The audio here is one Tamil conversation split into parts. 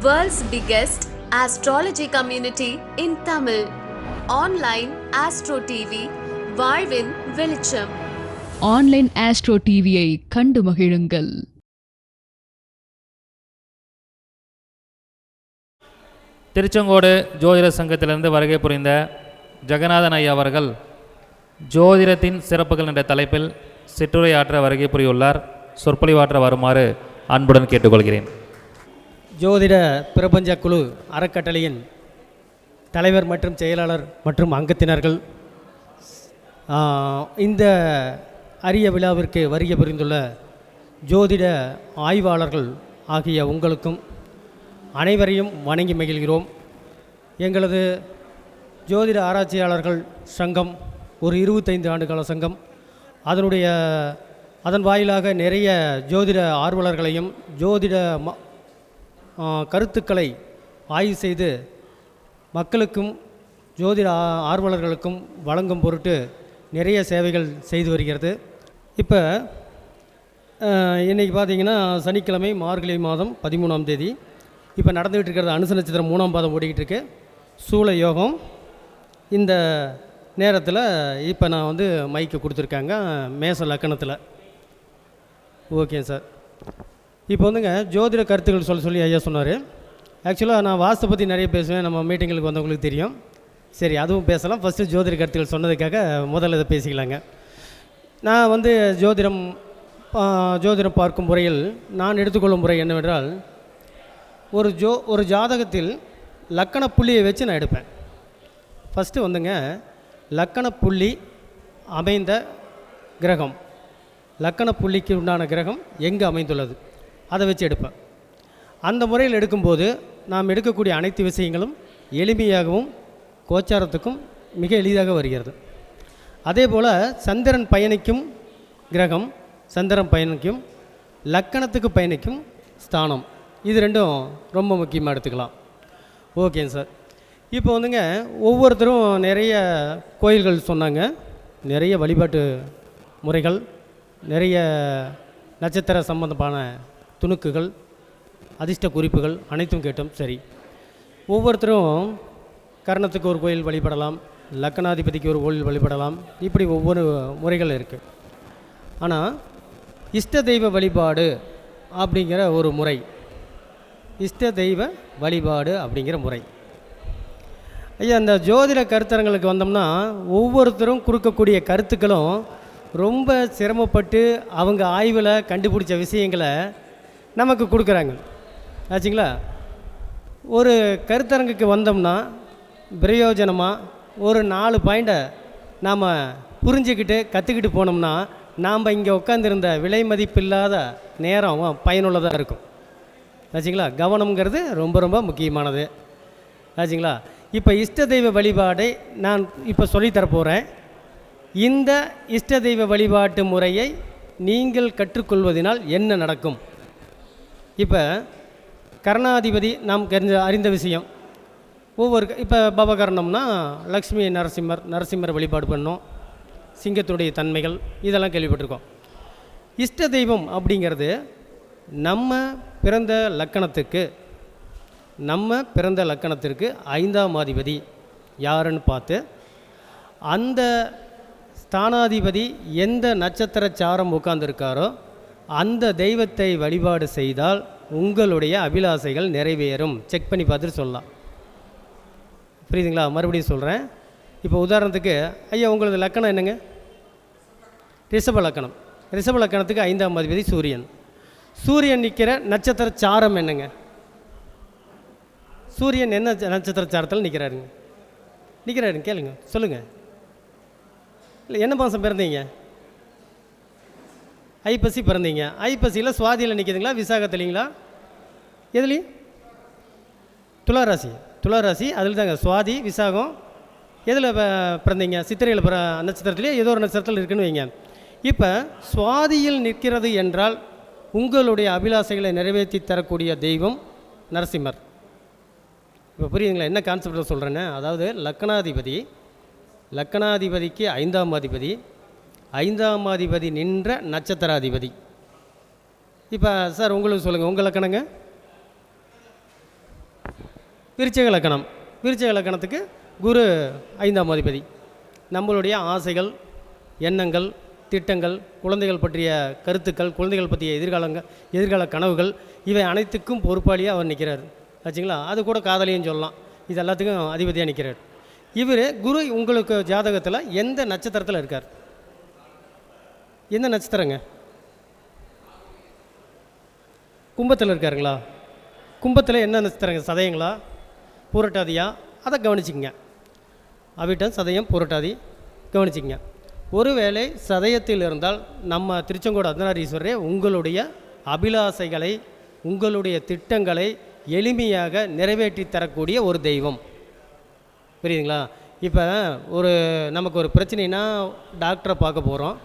World's biggest astrology community in Tamil. Online Astro TV, வாழ்வின் வெளிச்சம். ஆன்லைன் ஆஸ்ட்ரோ டிவியை கண்டு மகிழுங்கள். திருச்செங்கோடு ஜோதிட சங்கத்திலிருந்து வருகை புரிந்த ஜெகநாதன் ஐயா அவர்கள் ஜோதிடத்தின் சிறப்புகள் என்ற தலைப்பில் சிற்றுரையாற்ற வருகை புரியுள்ளார். சொற்பொழிவாற்ற வருமாறு அன்புடன் கேட்டுக்கொள்கிறேன். ஜோதிட பிரபஞ்ச குழு அறக்கட்டளையின் தலைவர் மற்றும் செயலாளர் மற்றும் அங்கத்தினர்கள், இந்த அரிய விழாவிற்கு வருகை புரிந்துள்ள ஜோதிட ஆய்வாளர்கள் ஆகிய உங்களுக்கும் அனைவரையும் வணங்கி மகிழ்கிறோம். எங்களது ஜோதிட ஆராய்ச்சியாளர்கள் சங்கம் ஒரு 25 ஆண்டுகால சங்கம். அதன் வாயிலாக நிறைய ஜோதிட ஆர்வலர்களையும் ஜோதிட கருத்துக்களை ஆய்வு செய்து மக்களுக்கும் ஜோதிட ஆர்வலர்களுக்கும் வழங்கும் பொருட்டு நிறைய சேவைகள் செய்து வருகிறது. இப்போ இன்றைக்கி பார்த்திங்கன்னா சனிக்கிழமை மார்கழி மாதம் 13ஆம் தேதி. இப்போ நடந்துகிட்டு இருக்கிறது அனுச நட்சத்திரம் 3ஆம் பாதம் ஓடிக்கிட்டு இருக்கு, சூழ யோகம். இந்த நேரத்தில் இப்போ நான் மைக்கு கொடுத்துருக்காங்க மேச லக்கணத்தில். Okay sir. இப்போ ஜோதிட கருத்துக்கள் சொல்லி ஐயா சொன்னார். ஆக்சுவலாக நான் வாஸ்து பற்றி நிறைய பேசுவேன், நம்ம மீட்டிங்களுக்கு வந்தவங்களுக்கு தெரியும். சரி, அதுவும் பேசலாம். ஃபஸ்ட்டு ஜோதிட கருத்துக்கள் சொன்னதுக்காக முதல்ல இதை பேசிக்கலாங்க. நான் ஜோதிடம் பார்க்கும் முறையில் நான் எடுத்துக்கொள்ளும் முறை என்னவென்றால், ஒரு ஜாதகத்தில் லக்கண புள்ளியை வச்சு நான் எடுப்பேன். ஃபஸ்ட்டு லக்கண புள்ளி அமைந்த கிரகம், லக்கண புள்ளிக்கு உண்டான கிரகம் எங்கே அமைந்துள்ளது அதை வச்சு எடுப்பேன். அந்த முறையில் எடுக்கும்போது நாம் எடுக்கக்கூடிய அனைத்து விஷயங்களும் எளிமையாகவும் கோச்சாரத்துக்கும் மிக எளிதாக வருகிறது. அதே போல் சந்திரன் பயணிக்கும் கிரகம், சந்திரன் பயணிக்கும் லக்கணத்துக்கு பயணிக்கும் ஸ்தானம், இது ரெண்டும் ரொம்ப முக்கியமாக எடுத்துக்கலாம். ஓகேங்க சார். இப்போ ஒவ்வொருத்தரும் நிறைய கோயில்கள் சொன்னாங்க, நிறைய வழிபாட்டு முறைகள், நிறைய நட்சத்திர சம்பந்தமான துணுக்குகள், அதிர்ஷ்ட குறிப்புகள் அனைத்தும் கேட்டோம். சரி, ஒவ்வொருத்தரும் கர்ணத்துக்கு ஒரு கோயில் வழிபடலாம், லக்கணாதிபதிக்கு ஒரு கோயில் வழிபடலாம், இப்படி ஒவ்வொரு முறைகள் இருக்குது. ஆனால் இஷ்ட தெய்வ வழிபாடு அப்படிங்கிற ஒரு முறை, இஷ்ட தெய்வ வழிபாடு அப்படிங்கிற முறை ஐயா, இந்த ஜோதிட கருத்தரங்களுக்கு வந்தோம்னா ஒவ்வொருத்தரும் கொடுக்கக்கூடிய கருத்துக்களும் ரொம்ப சிரமப்பட்டு அவங்க ஆய்வில் கண்டுபிடிச்ச விஷயங்களை நமக்கு கொடுக்குறாங்க ஆச்சுங்களா. ஒரு கருத்தரங்குக்கு வந்தோம்னா பிரயோஜனமாக ஒரு 4 பாயிண்ட்டை நாம் புரிஞ்சுக்கிட்டு கற்றுக்கிட்டு போனோம்னா நாம் இங்கே உட்காந்துருந்த விலை மதிப்பில்லாத நேரம் பயனுள்ளதாக இருக்கும் ஆச்சுங்களா. கவனம்ங்கிறது ரொம்ப ரொம்ப முக்கியமானது ஆச்சுங்களா. இப்போ இஷ்ட தெய்வ வழிபாடை நான் இப்போ சொல்லித்தரப்போகிறேன். இந்த இஷ்ட தெய்வ வழிபாட்டு முறையை நீங்கள் கற்றுக்கொள்வதனால் என்ன நடக்கும்? இப்போ கர்ணாதிபதி நாம் அறிந்த விஷயம். இப்போ பவகர்ணம்னா லக்ஷ்மி நரசிம்மர் வழிபாடு பண்ணோம், சிங்கத்துடைய தன்மைகள் இதெல்லாம் கேள்விப்பட்டிருக்கோம். இஷ்ட தெய்வம் அப்படிங்கிறது நம்ம பிறந்த லக்கணத்திற்கு 5ஆம் அதிபதி யாருன்னு பார்த்து அந்த ஸ்தானாதிபதி எந்த நட்சத்திர சாரம் உட்கார்ந்துருக்காரோ அந்த தெய்வத்தை வழிபாடு செய்தால் உங்களுடைய அபிலாசைகள் நிறைவேறும். செக் பண்ணி பார்த்துட்டு சொல்லலாம். புரியுதுங்களா? மறுபடியும் சொல்கிறேன். இப்போ உதாரணத்துக்கு ஐயா, உங்களது லக்கணம் என்னங்க? ரிஷப லக்கணம். ரிஷப லக்கணத்துக்கு 5ஆம் அதிபதி சூரியன். சூரியன் நிற்கிற நட்சத்திர சாரம் என்னங்க? சூரியன் என்ன நட்சத்திர சாரத்தில் நிற்கிறாருங்க கேளுங்க, சொல்லுங்கள். இல்லை, என்ன மாதம் பிறந்தீங்க? ஐப்பசி பிறந்தீங்க. ஐப்பசியில் சுவாதியில் நிற்கிதுங்களா, விசாகத்துலிங்களா, எதுலேயும்? துளாராசி அதில் தாங்க சுவாதி விசாகம். எதில் பிறந்தீங்க? சித்திரையில் நட்சத்திரத்துலேயே ஏதோ ஒரு நட்சத்திரத்தில் இருக்குன்னு வைங்க. இப்போ சுவாதியில் நிற்கிறது என்றால் உங்களுடைய அபிலாசைகளை நிறைவேற்றி தரக்கூடிய தெய்வம் நரசிம்மர். இப்போ புரியுதுங்களா என்ன கான்செப்டில் சொல்கிறேன்னு? அதாவது லக்கணாதிபதிக்கு 5ஆம் அதிபதி, 5ஆம் அதிபதி நின்ற நட்சத்திராதிபதி. இப்போ சார் உங்களுக்கு சொல்லுங்கள், உங்கள் லக்கணங்க? விருச்சிக லக்கணம். விருச்சிக லக்கணத்துக்கு குரு 5ஆம் அதிபதி. நம்மளுடைய ஆசைகள், எண்ணங்கள், திட்டங்கள், குழந்தைகள் பற்றிய கருத்துக்கள், குழந்தைகள் பற்றிய எதிர்கால கனவுகள், இவை அனைத்துக்கும் பொறுப்பாளியாக அவர் நிற்கிறார் ஆச்சுங்களா. அது கூட காதலியும் சொல்லலாம். இது எல்லாத்துக்கும் அதிபதியாக நிற்கிறார். இவர் குரு உங்களுக்கு ஜாதகத்தில் எந்த நட்சத்திரத்தில் இருக்கார்? எந்த நட்சத்திரங்க? கும்பத்தில் இருக்காருங்களா? கும்பத்தில் என்ன நட்சத்திரங்க? சதயங்களா, பூரட்டாதியா? அதை கவனிச்சிக்கங்க. அவிட்டம், சதயம், பூரட்டாதி கவனிச்சிக்கங்க. ஒருவேளை சதயத்தில் இருந்தால் நம்ம திருச்செங்கோடு அர்த்தநாரீஸ்வரரே உங்களுடைய அபிலாசைகளை, உங்களுடைய திட்டங்களை எளிமையாக நிறைவேற்றி தரக்கூடிய ஒரு தெய்வம். புரியுதுங்களா? இப்போ நமக்கு ஒரு பிரச்சனைனா டாக்டரை பார்க்க போகிறோம்.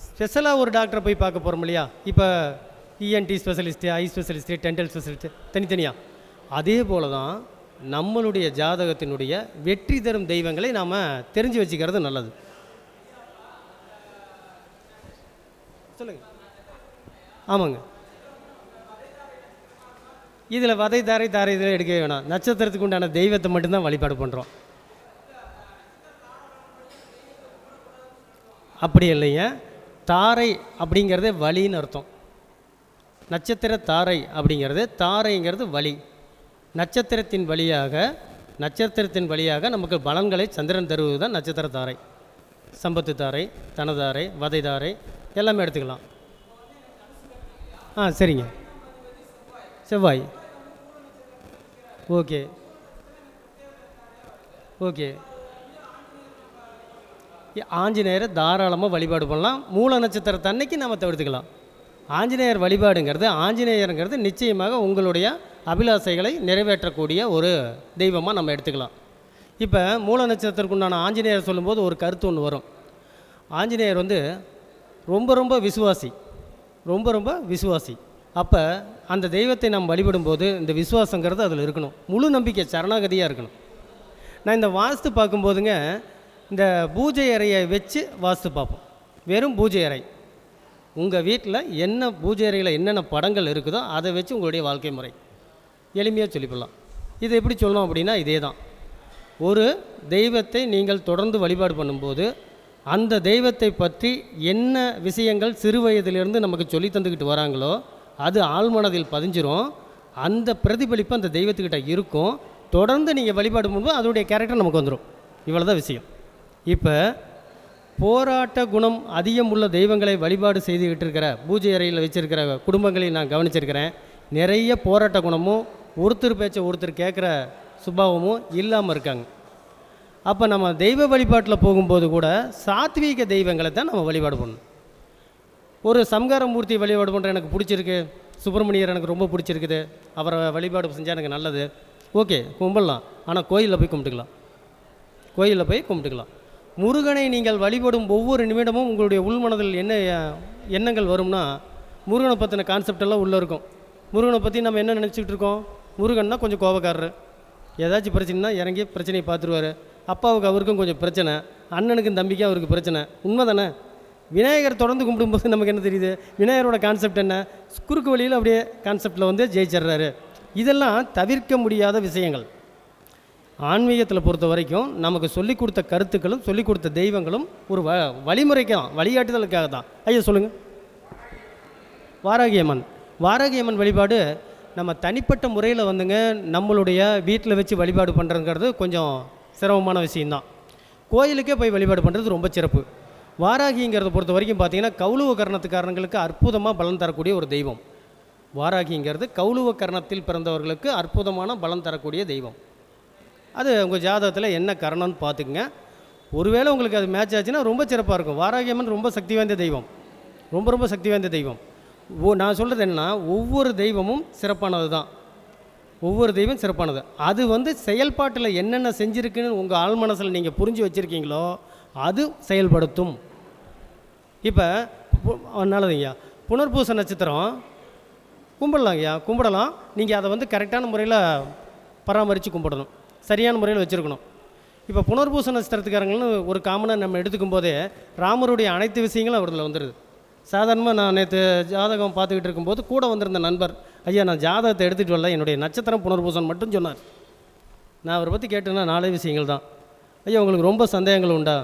ஸ்பெஷலாக ஒரு டாக்டரை போய் பார்க்க போகிறோம் இல்லையா? இப்போ இஎன்டி ஸ்பெஷலிஸ்ட்டு, ஐ ஸ்பெஷலிஸ்ட்டு, டென்டல் ஸ்பெஷலிஸ்ட்டு தனித்தனியாக. அதே போல் தான் நம்மளுடைய ஜாதகத்தினுடைய வெற்றி தரும் தெய்வங்களை நாம் தெரிஞ்சு வச்சுக்கிறது நல்லது. சொல்லுங்கள். ஆமாங்க. இதில் வதை தாரை இதில் எடுக்கவே வேணாம். நட்சத்திரத்துக்கு உண்டான தெய்வத்தை மட்டும்தான் வழிபாடு பண்ணுறோம். அப்படி இல்லைங்க. தாரை அப்படிங்கிறதே வழின்னு அர்த்தம். நட்சத்திர தாரை அப்படிங்கிறது, தாரைங்கிறது வழி. நட்சத்திரத்தின் வழியாக நமக்கு பலன்களை சந்திரன் தருவது தான் நட்சத்திர தாரை. சம்பத்து தாரை, தனதாரை, வதை தாரை எல்லாமே எடுத்துக்கலாம். சரிங்க. செவ்வாய். ஓகே. ஆஞ்சநேயரை தாராளமாக வழிபாடு பண்ணலாம். மூல நட்சத்திரத்தை அன்னைக்கு நம்ம தவிர்த்துக்கலாம். ஆஞ்சநேயர் ஆஞ்சநேயருங்கிறது நிச்சயமாக உங்களுடைய அபிலாசைகளை நிறைவேற்றக்கூடிய ஒரு தெய்வமாக நம்ம எடுத்துக்கலாம். இப்போ மூல நட்சத்திரத்துக்கு உண்டான ஆஞ்சநேயர் சொல்லும்போது ஒரு கருத்து ஒன்று வரும். ஆஞ்சநேயர் ரொம்ப விசுவாசி. அப்போ அந்த தெய்வத்தை நாம் வழிபடும்போது இந்த விசுவாசங்கிறது அதில் இருக்கணும். முழு நம்பிக்கை, சரணாகதியாக இருக்கணும். நான் இந்த வாஸ்து பார்க்கும்போதுங்க, இந்த பூஜை அறையை வச்சு வாஸ்து பார்ப்போம். வெறும் பூஜை அறை. உங்கள் வீட்டில் என்ன பூஜை அறையில் என்னென்ன படங்கள் இருக்குதோ அதை வச்சு உங்களுடைய வாழ்க்கை முறை எளிமையாக சொல்லிக்கலாம். இதை எப்படி சொல்லணும் அப்படின்னா, இதே தான். ஒரு தெய்வத்தை நீங்கள் தொடர்ந்து வழிபாடு பண்ணும்போது அந்த தெய்வத்தை பற்றி என்ன விஷயங்கள் சிறு வயதிலிருந்து நமக்கு சொல்லி தந்துக்கிட்டு வராங்களோ அது ஆழ்மனதில் பதிஞ்சிரும். அந்த பிரதிபலிப்பு அந்த தெய்வத்துக்கிட்ட இருக்கும். தொடர்ந்து நீங்கள் வழிபாடு பண்ணும்போது அதோடைய கேரக்டர் நமக்கு வந்துடும். இவ்வளோ தான் விஷயம். இப்போ போராட்ட குணம் அதிகம் உள்ள தெய்வங்களை வழிபாடு செய்துக்கிட்டு இருக்கிற பூஜை அறையில் வச்சுருக்கிற குடும்பங்களை நான் கவனிச்சிருக்கிறேன். நிறைய போராட்ட குணமும் ஒருத்தர் பேச்சை ஒருத்தர் கேட்குற சுபாவமும் இல்லாமல் இருக்காங்க. அப்போ நம்ம தெய்வ வழிபாட்டில் போகும்போது கூட சாத்வீக தெய்வங்களை தான் நம்ம வழிபாடு பண்ணணும். ஒரு சம்காரமூர்த்தி வழிபாடு பண்ணுற எனக்கு பிடிச்சிருக்கு, சுப்பிரமணியர் எனக்கு ரொம்ப பிடிச்சிருக்குது, அவரை வழிபாடு செஞ்சால் எனக்கு நல்லது, ஓகே கும்பிடலாம். ஆனால் கோயிலில் போய் கும்பிட்டுக்கலாம். முருகனை நீங்கள் வழிபடும் ஒவ்வொரு நிமிடமும் உங்களுடைய உள்மனதில் என்ன எண்ணங்கள் வரும்னா, முருகனை பற்றின கான்செப்டெல்லாம் உள்ளே இருக்கும். முருகனை பற்றி நம்ம என்ன நினச்சிக்கிட்டு இருக்கோம்? முருகன்னா கொஞ்சம் கோபக்காரர், ஏதாச்சும் பிரச்சனைனா இறங்கி பிரச்சனையை பார்த்துருவார். அப்பாவுக்கு அவருக்கும் கொஞ்சம் பிரச்சனை, அண்ணனுக்கும் தம்பிக்கும் அவருக்கு பிரச்சனை. உண்மை தானே? விநாயகர் தொடர்ந்து கும்பிடும்போது நமக்கு என்ன தெரியுது? விநாயகரோட கான்செப்ட் என்ன? குறுக்கு வழியில் அப்படியே கான்செப்டில் ஜெயிச்சிட்றாரு. இதெல்லாம் தவிர்க்க முடியாத விஷயங்கள். ஆன்மீகத்தில் பொறுத்த வரைக்கும் நமக்கு சொல்லிக் கொடுத்த கருத்துக்களும் சொல்லிக் கொடுத்த தெய்வங்களும் ஒரு வழிமுறைக்காக வழிகாட்டுதலுக்காக தான். ஐயா சொல்லுங்கள். வாராகியம்மன் வழிபாடு நம்ம தனிப்பட்ட முறையில் நம்மளுடைய வீட்டில் வச்சு வழிபாடு பண்ணுறதுங்கிறது கொஞ்சம் சிரமமான விஷயந்தான். கோயிலுக்கே போய் வழிபாடு பண்ணுறது ரொம்ப சிறப்பு. வாராகிங்கிறத பொறுத்த வரைக்கும் பார்த்திங்கன்னா கௌலுவ கர்ணத்துக்காரங்களுக்கு அற்புதமாக பலன் தரக்கூடிய ஒரு தெய்வம். வாராகிங்கிறது கௌலுவ கர்ணத்தில் பிறந்தவர்களுக்கு அற்புதமான பலன் தரக்கூடிய தெய்வம். அது உங்கள் ஜாதகத்தில் என்ன கரணம்னு பார்த்துக்குங்க. ஒருவேளை உங்களுக்கு அது மேட்ச் ஆச்சுன்னா ரொம்ப சிறப்பாக இருக்கும். வாராகியம்மன் ரொம்ப சக்தி வாய்ந்த தெய்வம், ரொம்ப சக்தி வாய்ந்த தெய்வம். நான் சொல்கிறது என்னென்னா, ஒவ்வொரு தெய்வமும் சிறப்பானது தான். ஒவ்வொரு தெய்வம் சிறப்பானது. அது செயல்பாட்டில் என்னென்ன செஞ்சுருக்குன்னு உங்கள் ஆழ்மனசில் நீங்கள் புரிஞ்சு வச்சுருக்கீங்களோ அது செயல்படுத்தும். இப்போ நல்லதுங்கய்யா, புனர்பூச நட்சத்திரம் கும்பிடலாம். நீங்கள் அதை கரெக்டான முறையில் பராமரித்து கும்பிடணும், சரியான முறையில் வச்சுருக்கணும். இப்போ புனர்பூச நட்சத்திரத்துக்காரங்கள்னு ஒரு காமனாக நம்ம எடுத்துக்கும் போதே ராமருடைய அனைத்து விஷயங்களும் அவரில் வந்துடுது. சாதாரணமாக நான் நேற்று ஜாதகம் பார்த்துக்கிட்டு இருக்கும்போது கூட வந்திருந்த நண்பர், ஐயா நான் ஜாதகத்தை எடுத்துகிட்டு வரல, என்னுடைய நட்சத்திரம் புனர்பூசம் மட்டும் சொன்னார். நான் அவரை பற்றி கேட்டேன்னா 4 விஷயங்கள் தான். ஐயா உங்களுக்கு ரொம்ப சந்தேகங்கள் உண்டா?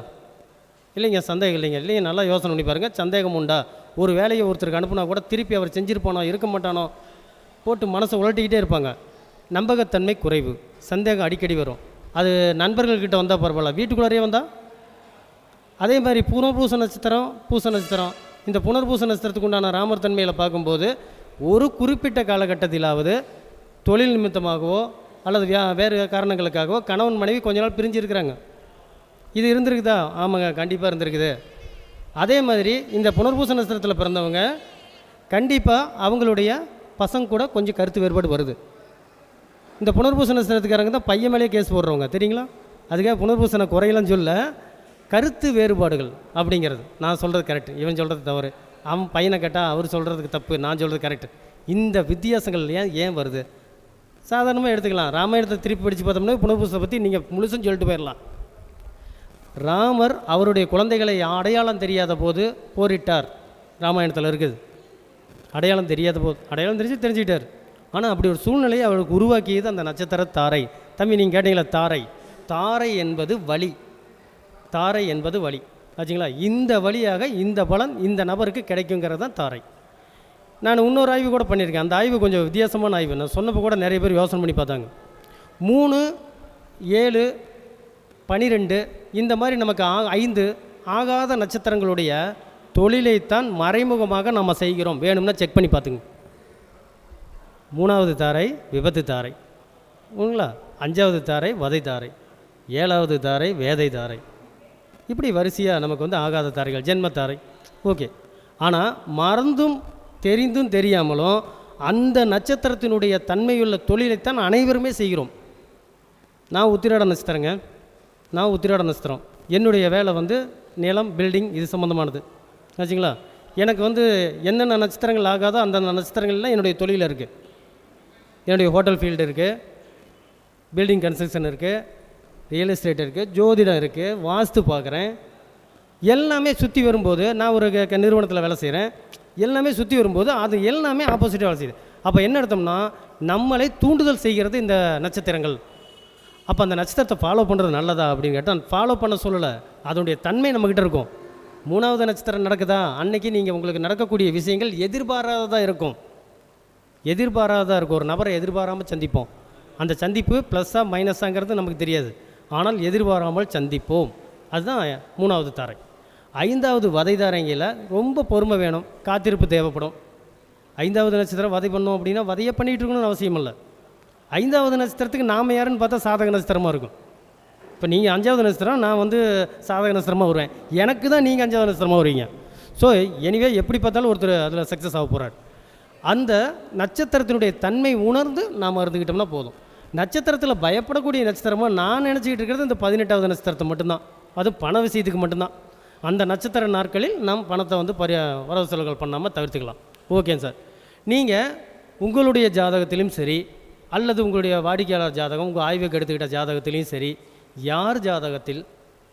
இல்லைங்க சந்தேகம் இல்லைங்க. இல்லைங்க நல்லா யோசனை பண்ணி பாருங்கள். சந்தேகம் உண்டா? ஒரு வேலையை ஒருத்தருக்கு அனுப்புனா கூட திருப்பி அவர் செஞ்சுருப்பானோ இருக்க மாட்டானோ போட்டு மனசை உலட்டிக்கிட்டே இருப்பாங்க. நம்பகத்தன்மை குறைவு, சந்தேகம் அடிக்கடி வரும். அது நண்பர்கள்கிட்ட வந்தால் பரவாயில்ல, வீட்டுக்குள்ளாரே வந்தால். அதே மாதிரி புனர்பூச நட்சத்திரம், பூச நட்சத்திரம், இந்த புனர்பூச நட்சத்திரத்துக்கு உண்டான ராமர் தன்மையில் பார்க்கும்போது ஒரு குறிப்பிட்ட காலகட்டத்திலாவது தொழில் நிமித்தமாகவோ அல்லது வேறு காரணங்களுக்காகவோ கணவன் மனைவி கொஞ்ச நாள் பிரிஞ்சு இருக்கிறாங்க. இது இருந்திருக்குதா? ஆமாங்க, கண்டிப்பாக இருந்திருக்குது. அதே மாதிரி இந்த புனர்பூச நட்சத்திரத்தில் பிறந்தவங்க கண்டிப்பாக அவங்களுடைய பசங்க கூட கொஞ்சம் கருத்து வேறுபாடு வருது. இந்த புனர்பூச நட்சத்திரத்துக்காரங்க தான் பையன் மேலேயே கேஸ் போடுறவங்க தெரியுங்களா? அதுக்காக புனர்பூசனை குறையலன்னு சொல்ல, கருத்து வேறுபாடுகள் அப்படிங்கிறது. நான் சொல்கிறது கரெக்டு, இவன் சொல்கிறது தவறு, அவன் பையனை கேட்டால் அவர் சொல்கிறதுக்கு தப்பு, நான் சொல்கிறது கரெக்டு. இந்த வித்தியாசங்கள் ஏன் வருது? சாதாரணமாக எடுத்துக்கலாம். ராமாயணத்தை திருப்பி படித்து பார்த்தோம்னா புனர்பூசத்தை பற்றி நீங்கள் முழுசும் சொல்லிட்டு போயிடலாம். ராமர் அவருடைய குழந்தைகளை அடையாளம் தெரியாத போது போரிட்டார். ராமாயணத்தில் இருக்குது. அடையாளம் தெரியாத போது, அடையாளம் தெரிஞ்சுக்கிட்டார். ஆனால் அப்படி ஒரு சூழ்நிலையை அவருக்கு உருவாக்கியது அந்த நட்சத்திர தாரை. தம்பி நீங்கள் கேட்டீங்களா? தாரை, தாரை என்பது வழி, தாரை என்பது வழி ஆச்சுங்களா? இந்த வழியாக இந்த பலன் இந்த நபருக்கு கிடைக்குங்கிறது தான் தாரை. நான் இன்னொரு ஆய்வு கூட பண்ணியிருக்கேன். அந்த ஆய்வு கொஞ்சம் வித்தியாசமான ஆய்வு. நான் சொன்னப்போ கூட நிறைய பேர் யோசனை பண்ணி பார்த்தாங்க. 3, 7, 12 இந்த மாதிரி நமக்கு 5 ஆகாத நட்சத்திரங்களுடைய தொழிலைத்தான் மறைமுகமாக நம்ம செய்கிறோம். வேணும்னா செக் பண்ணி பார்த்துங்க. 3வது தாரை விபத்து தாரை, உங்களா 5வது தாரை வதை தாரை, 7வது தாரை வேதை தாரை. இப்படி வரிசையாக நமக்கு வந்து ஆகாத தாரைகள், ஜென்மத்தாரை. ஓகே. ஆனால் மறந்தும் தெரிந்தும் தெரியாமலும் அந்த நட்சத்திரத்தினுடைய தன்மையுள்ள தொழிலைத்தான் அனைவருமே செய்கிறோம். நான் உத்திராட நட்சத்திரங்க, நான் உத்திராட நட்சத்திரம். என்னுடைய வேலை வந்து நிலம், பில்டிங் இது சம்மந்தமானது ஆச்சுங்களா? எனக்கு வந்து என்னென்ன நட்சத்திரங்கள் ஆகாதோ அந்த நட்சத்திரங்கள்லாம் என்னுடைய தொழிலில் இருக்குது. என்னுடைய ஹோட்டல் ஃபீல்டு இருக்குது, பில்டிங் கன்ஸ்ட்ரக்ஷன் இருக்குது, ரியல் எஸ்டேட் இருக்குது, ஜோதிடம் இருக்குது, வாஸ்து பார்க்குறேன். எல்லாமே சுற்றி வரும்போது நான் ஒரு நிறுவனத்தில் வேலை செய்கிறேன். எல்லாமே சுற்றி வரும்போது அது எல்லாமே ஆப்போசிட்டாக வேலை செய்யுது. அப்போ என்ன அர்த்தம்னா நம்மளை தூண்டுதல் செய்கிறது இந்த நட்சத்திரங்கள். அப்போ அந்த நட்சத்திரத்தை ஃபாலோ பண்ணுறது நல்லதா அப்படின்னு கேட்டால் ஃபாலோ பண்ண சொல்லலை, அதனுடைய தன்மை நம்மக்கிட்ட இருக்கும். 3வது நட்சத்திரம் நடக்குதா அன்றைக்கி நீங்கள் உங்களுக்கு நடக்கக்கூடிய விஷயங்கள் எதிர்பாராததாக இருக்கும். எதிர்பாராததாக இருக்கும். ஒரு நபரை எதிர்பாராமல் சந்திப்போம். அந்த சந்திப்பு ப்ளஸ்ஸாக மைனஸாங்கிறது நமக்கு தெரியாது. ஆனால் எதிர்பாராமல் சந்திப்போம். அதுதான் 3வது தாரை. 5வது வதை தாரைங்கில் ரொம்ப பொறுமை வேணும், காத்திருப்பு தேவைப்படும். 5வது நட்சத்திரம் வதை பண்ணோம் அப்படின்னா வதையை பண்ணிகிட்டு இருக்கணும்னு அவசியம் இல்லை. 5வது நட்சத்திரத்துக்கு நாம் யாருன்னு பார்த்தா சாதக நட்சத்திரமாக இருக்கும். இப்போ நீங்கள் 5வது நட்சத்திரம், நான் வந்து சாதக நட்சத்திரமாக வருவேன். எனக்கு தான் நீங்கள் 5வது நட்சத்திரமாக வருவீங்க. ஸோ எனிவே எப்படி பார்த்தாலும் ஒருத்தர் அதில் சக்ஸஸ் ஆக போகிறார். அந்த நட்சத்திரத்தினுடைய தன்மை உணர்ந்து நாம் இருந்துக்கிட்டோம்னா போதும். நட்சத்திரத்தில் பயப்படக்கூடிய நட்சத்திரமாக நான் நினச்சிக்கிட்டு இருக்கிறது இந்த 18வது நட்சத்திரத்தை மட்டும்தான். அது பண விஷயத்துக்கு மட்டும்தான். அந்த நட்சத்திர நாட்களில் நாம் பணத்தை வந்து வரவு செலவுகள் பண்ணாமல் தவிர்த்துக்கலாம். ஓகேங்க சார். நீங்கள் உங்களுடைய ஜாதகத்திலும் சரி அல்லது உங்களுடைய வாடிக்கையாளர் ஜாதகம், உங்கள் ஆய்வுக்கு எடுத்துக்கிட்ட ஜாதகத்திலையும் சரி, யார் ஜாதகத்தில்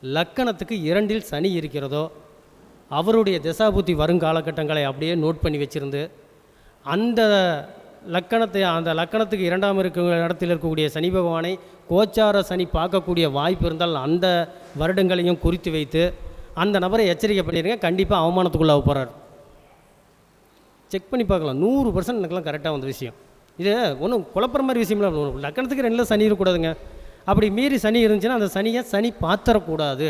லக்கணத்துக்கு 2இல் சனி இருக்கிறதோ அவருடைய தசாபுத்தி வருங்காலகட்டங்களை அப்படியே நோட் பண்ணி வச்சுருந்து அந்த லக்கணத்துக்கு 2ஆம் இருக்கிற இடத்தில் இருக்கக்கூடிய சனி பகவானை கோச்சார சனி பார்க்கக்கூடிய வாய்ப்பு இருந்தால் அந்த வருடங்களையும் குறித்து வைத்து அந்த நபரை எச்சரிக்கை பண்ணிடுங்க. கண்டிப்பாக அவமானத்துக்குள்ளாக போகிறார். செக் பண்ணி பார்க்கலாம். 100% எனக்குலாம் கரெக்டாக வந்த விஷயம். இது ஒன்றும் குழப்பற மாதிரி விஷயம்லாம். லக்கணத்துக்கு 2ல் சனி இருக்கக்கூடாதுங்க. அப்படி மீறி சனி இருந்துச்சுன்னா அந்த சனியை சனி பாத்திரக்கூடாது.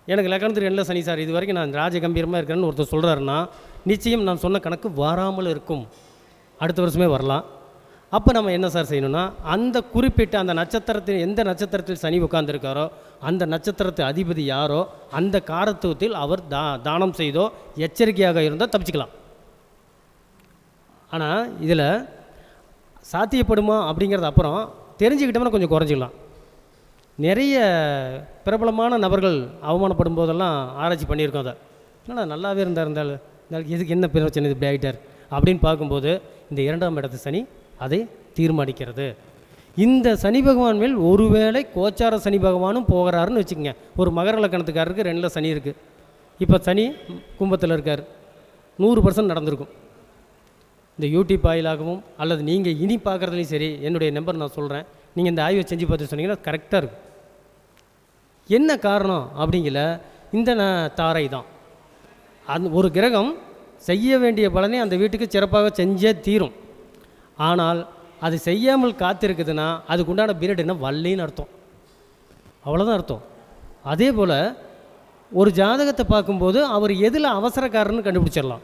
எனக்கு லக்கணத்துக்கு 2ல் சனி சார், இது வரைக்கும் நான் ராஜகம்பீரமாக இருக்கிறேன்னு ஒருத்தர் சொல்கிறாருன்னா நிச்சயம் நான் சொன்ன கணக்கு வராமல் இருக்கும். அடுத்த வருஷமே வரலாம். அப்போ நம்ம என்ன சார் செய்யணும்னா அந்த குறிப்பிட்ட அந்த நட்சத்திரத்தில் எந்த நட்சத்திரத்தில் சனி உட்கார்ந்துருக்காரோ அந்த நட்சத்திரத்து அதிபதி யாரோ அந்த காரத்துவத்தில் அவர் தானம் செய்தோ எச்சரிக்கையாக இருந்தால் தப்பிச்சுக்கலாம். ஆனால் இதில் சாத்தியப்படுமா அப்படிங்கிறது அப்புறம் தெரிஞ்சுக்கிட்டோம்னா கொஞ்சம் குறைஞ்சிக்கலாம். நிறைய பிரபலமான நபர்கள் அவமானப்படும் போதெல்லாம் ஆராய்ச்சி பண்ணியிருக்கோம். அதை என்னடா நல்லாவே இருந்தாலும் இதுக்கு என்ன பிரச்சனை இப்படி ஆகிட்டார் அப்படின்னு பார்க்கும்போது இந்த 2ஆம் இடத்து சனி அதை தீர்மானிக்கிறது. இந்த சனி பகவான் மேல் ஒருவேளை கோச்சார சனி பகவானும் போகிறாருன்னு வச்சுக்கோங்க. ஒரு மகர லக்கணத்துக்காரருக்கு 2ல் சனி இருக்குது. இப்போ சனி கும்பத்தில் இருக்கார். 100% நடந்திருக்கும். இந்த யூடியூப் வாயிலாகவும் அல்லது நீங்கள் இனி பார்க்குறதுலையும் சரி, என்னுடைய நம்பர் நான் சொல்கிறேன், நீங்கள் இந்த ஆய்வை செஞ்சு பார்த்து சொன்னீங்கன்னா கரெக்டாக இருக்கும். என்ன காரணம் அப்படிங்கல, இந்த தாரை தான். ஒரு கிரகம் செய்ய வேண்டிய பலனை அந்த வீட்டுக்கு சிறப்பாக செஞ்சே தீரும். ஆனால் அது செய்யாமல் காத்திருக்குதுன்னா அதுக்கு உண்டான பீரியட் என்ன வல்லின்னு அர்த்தம். அவ்வளோதான் அர்த்தம். அதே போல் ஒரு ஜாதகத்தை பார்க்கும்போது அவர் எதில் அவசரக்காரன்னு கண்டுபிடிச்சிடலாம்.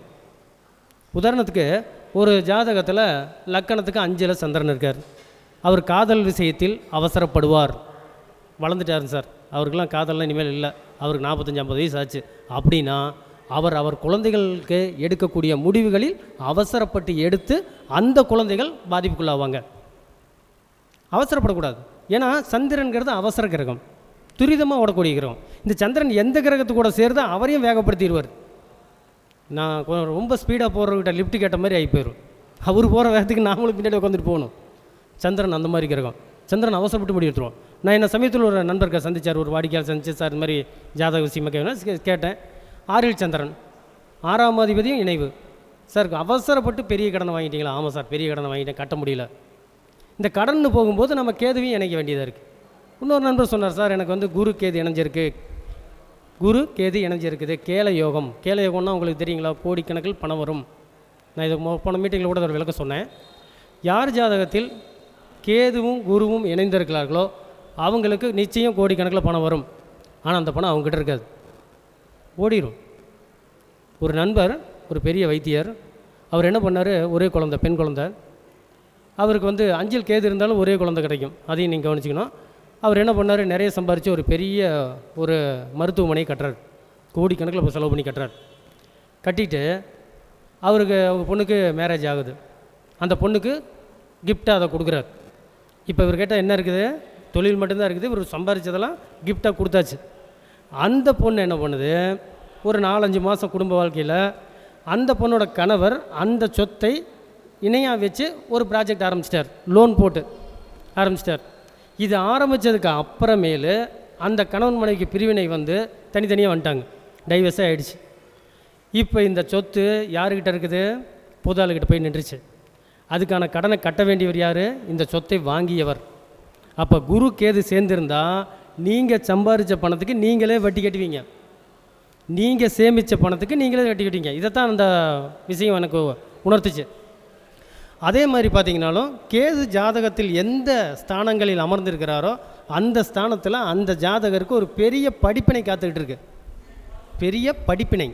உதாரணத்துக்கு ஒரு ஜாதகத்தில் லக்கணத்துக்கு 5 சந்திரன் இருக்கார். அவர் காதல் விஷயத்தில் அவசரப்படுவார். வளர்ந்துட்டார் சார், அவருக்கெல்லாம் காதல்லாம் இனிமேல் இல்லை, அவருக்கு 45-50 வயசு ஆச்சு அப்படின்னா அவர் குழந்தைகளுக்கு எடுக்கக்கூடிய முடிவுகளில் அவசரப்பட்டு எடுத்து அந்த குழந்தைகள் பாதிப்புக்குள்ளாவாங்க. அவசரப்படக்கூடாது. ஏன்னா சந்திரன்கிறது அவசர கிரகம், துரிதமாக ஓடக்கூடிய கிரகம். இந்த சந்திரன் எந்த கிரகத்து கூட சேர்ந்து அவரையும் வேகப்படுத்திடுவார். நான் ரொம்ப ஸ்பீடாக போகிறவர்கிட்ட லிஃப்ட் கேட்ட மாதிரி ஆகி போயிடும். அவர் போகிற வேகத்துக்கு நாமளும் பின்னாடி உட்காந்துட்டு போகணும். சந்திரன் அந்த மாதிரி கிரகம். சந்திரன் அவசரப்பட்டு முடி எடுத்துருவோம். நான் என்ன சமயத்தில் ஒரு நண்பர்கள் சந்தித்தார், ஒரு வாடிக்கையாளர் சந்திச்சு, சார் இந்த மாதிரி ஜாதக விஷயமாக கேட்டேன். 6 சந்திரன், 6ஆம் அதிபதியும் இணைவு. சார் அவசரப்பட்டு பெரிய கடனை வாங்கிட்டீங்களா? ஆமாம் சார், பெரிய கடனை வாங்கிட்டேன், கட்ட முடியல. இந்த கடன்னு போகும்போது நம்ம கேதுவையும் இணைக்க வேண்டியதாக இருக்குது. இன்னொரு நண்பர் சொன்னார், சார் எனக்கு வந்து குரு கேது இணைஞ்சிருக்கு, குரு கேது இணைஞ்சிருக்குது, கேல யோகம். கேல யோகம்னா உங்களுக்கு தெரியுங்களா? கோடிக்கணக்கில் பணம் வரும். நான் இதை போன மீட்டிங்கில் கூட ஒரு விளக்கம் சொன்னேன். யார் ஜாதகத்தில் கேதுவும் குருவும் இணைந்திருக்கிறார்களோ அவங்களுக்கு நிச்சயம் கோடிக்கணக்கில் பணம் வரும். ஆனால் அந்த பணம் அவங்ககிட்ட இருக்காது, ஓடிடும். ஒரு நண்பர், ஒரு பெரிய வைத்தியர், அவர் என்ன பண்ணார், ஒரே குழந்தை, பெண் குழந்தை. அவருக்கு வந்து 5 கேது இருந்தாலும் ஒரே குழந்தை கிடைக்கும், அதையும் நீங்கள் கவனிச்சிக்கணும். அவர் என்ன பண்ணார், நிறைய சம்பாரித்து ஒரு பெரிய ஒரு மருத்துவமனையை கட்டுறார். கோடிக்கணக்கில் செலவு பண்ணி கட்டுறார். கட்டிட்டு அவருக்கு அவங்க பொண்ணுக்கு மேரேஜ் ஆகுது. அந்த பொண்ணுக்கு கிஃப்டாக அதை கொடுக்குறார். இப்போ இவர் கேட்டால் என்ன இருக்குது, தொழில் மட்டும்தான் இருக்குது, இவர் சம்பாரித்ததெல்லாம் கிஃப்டாக கொடுத்தாச்சு. அந்த பொண்ணு என்ன பண்ணுது, ஒரு 4-5 மாதம் குடும்ப வாழ்க்கையில் அந்த பொண்ணோட கணவர் அந்த சொத்தை இணையாக வச்சு ஒரு ப்ராஜெக்ட் ஆரம்பிச்சிட்டார், லோன் போட்டு ஆரம்பிச்சிட்டார். இது ஆரம்பித்ததுக்கு அப்புறமேலு அந்த கணவன் மனைவிக்கு பிரிவினை வந்து தனித்தனியாக வந்துட்டாங்க, டைவர்ஸாக ஆகிடுச்சு. இப்போ இந்த சொத்து யாருக்கிட்ட இருக்குது, பொது ஆளுக்கிட்ட போய் நின்றுச்சு. அதுக்கான கடனை கட்ட வேண்டியவர் யார், இந்த சொத்தை வாங்கியவர். அப்போ குரு கேது சேர்ந்துருந்தால் நீங்கள் சம்பாதிச்ச பணத்துக்கு நீங்களே வட்டி கட்டுவீங்க, நீங்கள் சேமித்த பணத்துக்கு நீங்களே வட்டி கட்டுவீங்க. இதைத்தான் அந்த விஷயம் எனக்கு உணர்த்துச்சு. அதே மாதிரி பார்த்தீங்கன்னாலும் கேது ஜாதகத்தில் எந்த ஸ்தானங்களில் அமர்ந்திருக்கிறாரோ அந்த ஸ்தானத்தில் அந்த ஜாதகருக்கு ஒரு பெரிய படிப்பினை காத்துக்கிட்டு இருக்கு, பெரிய படிப்பினை.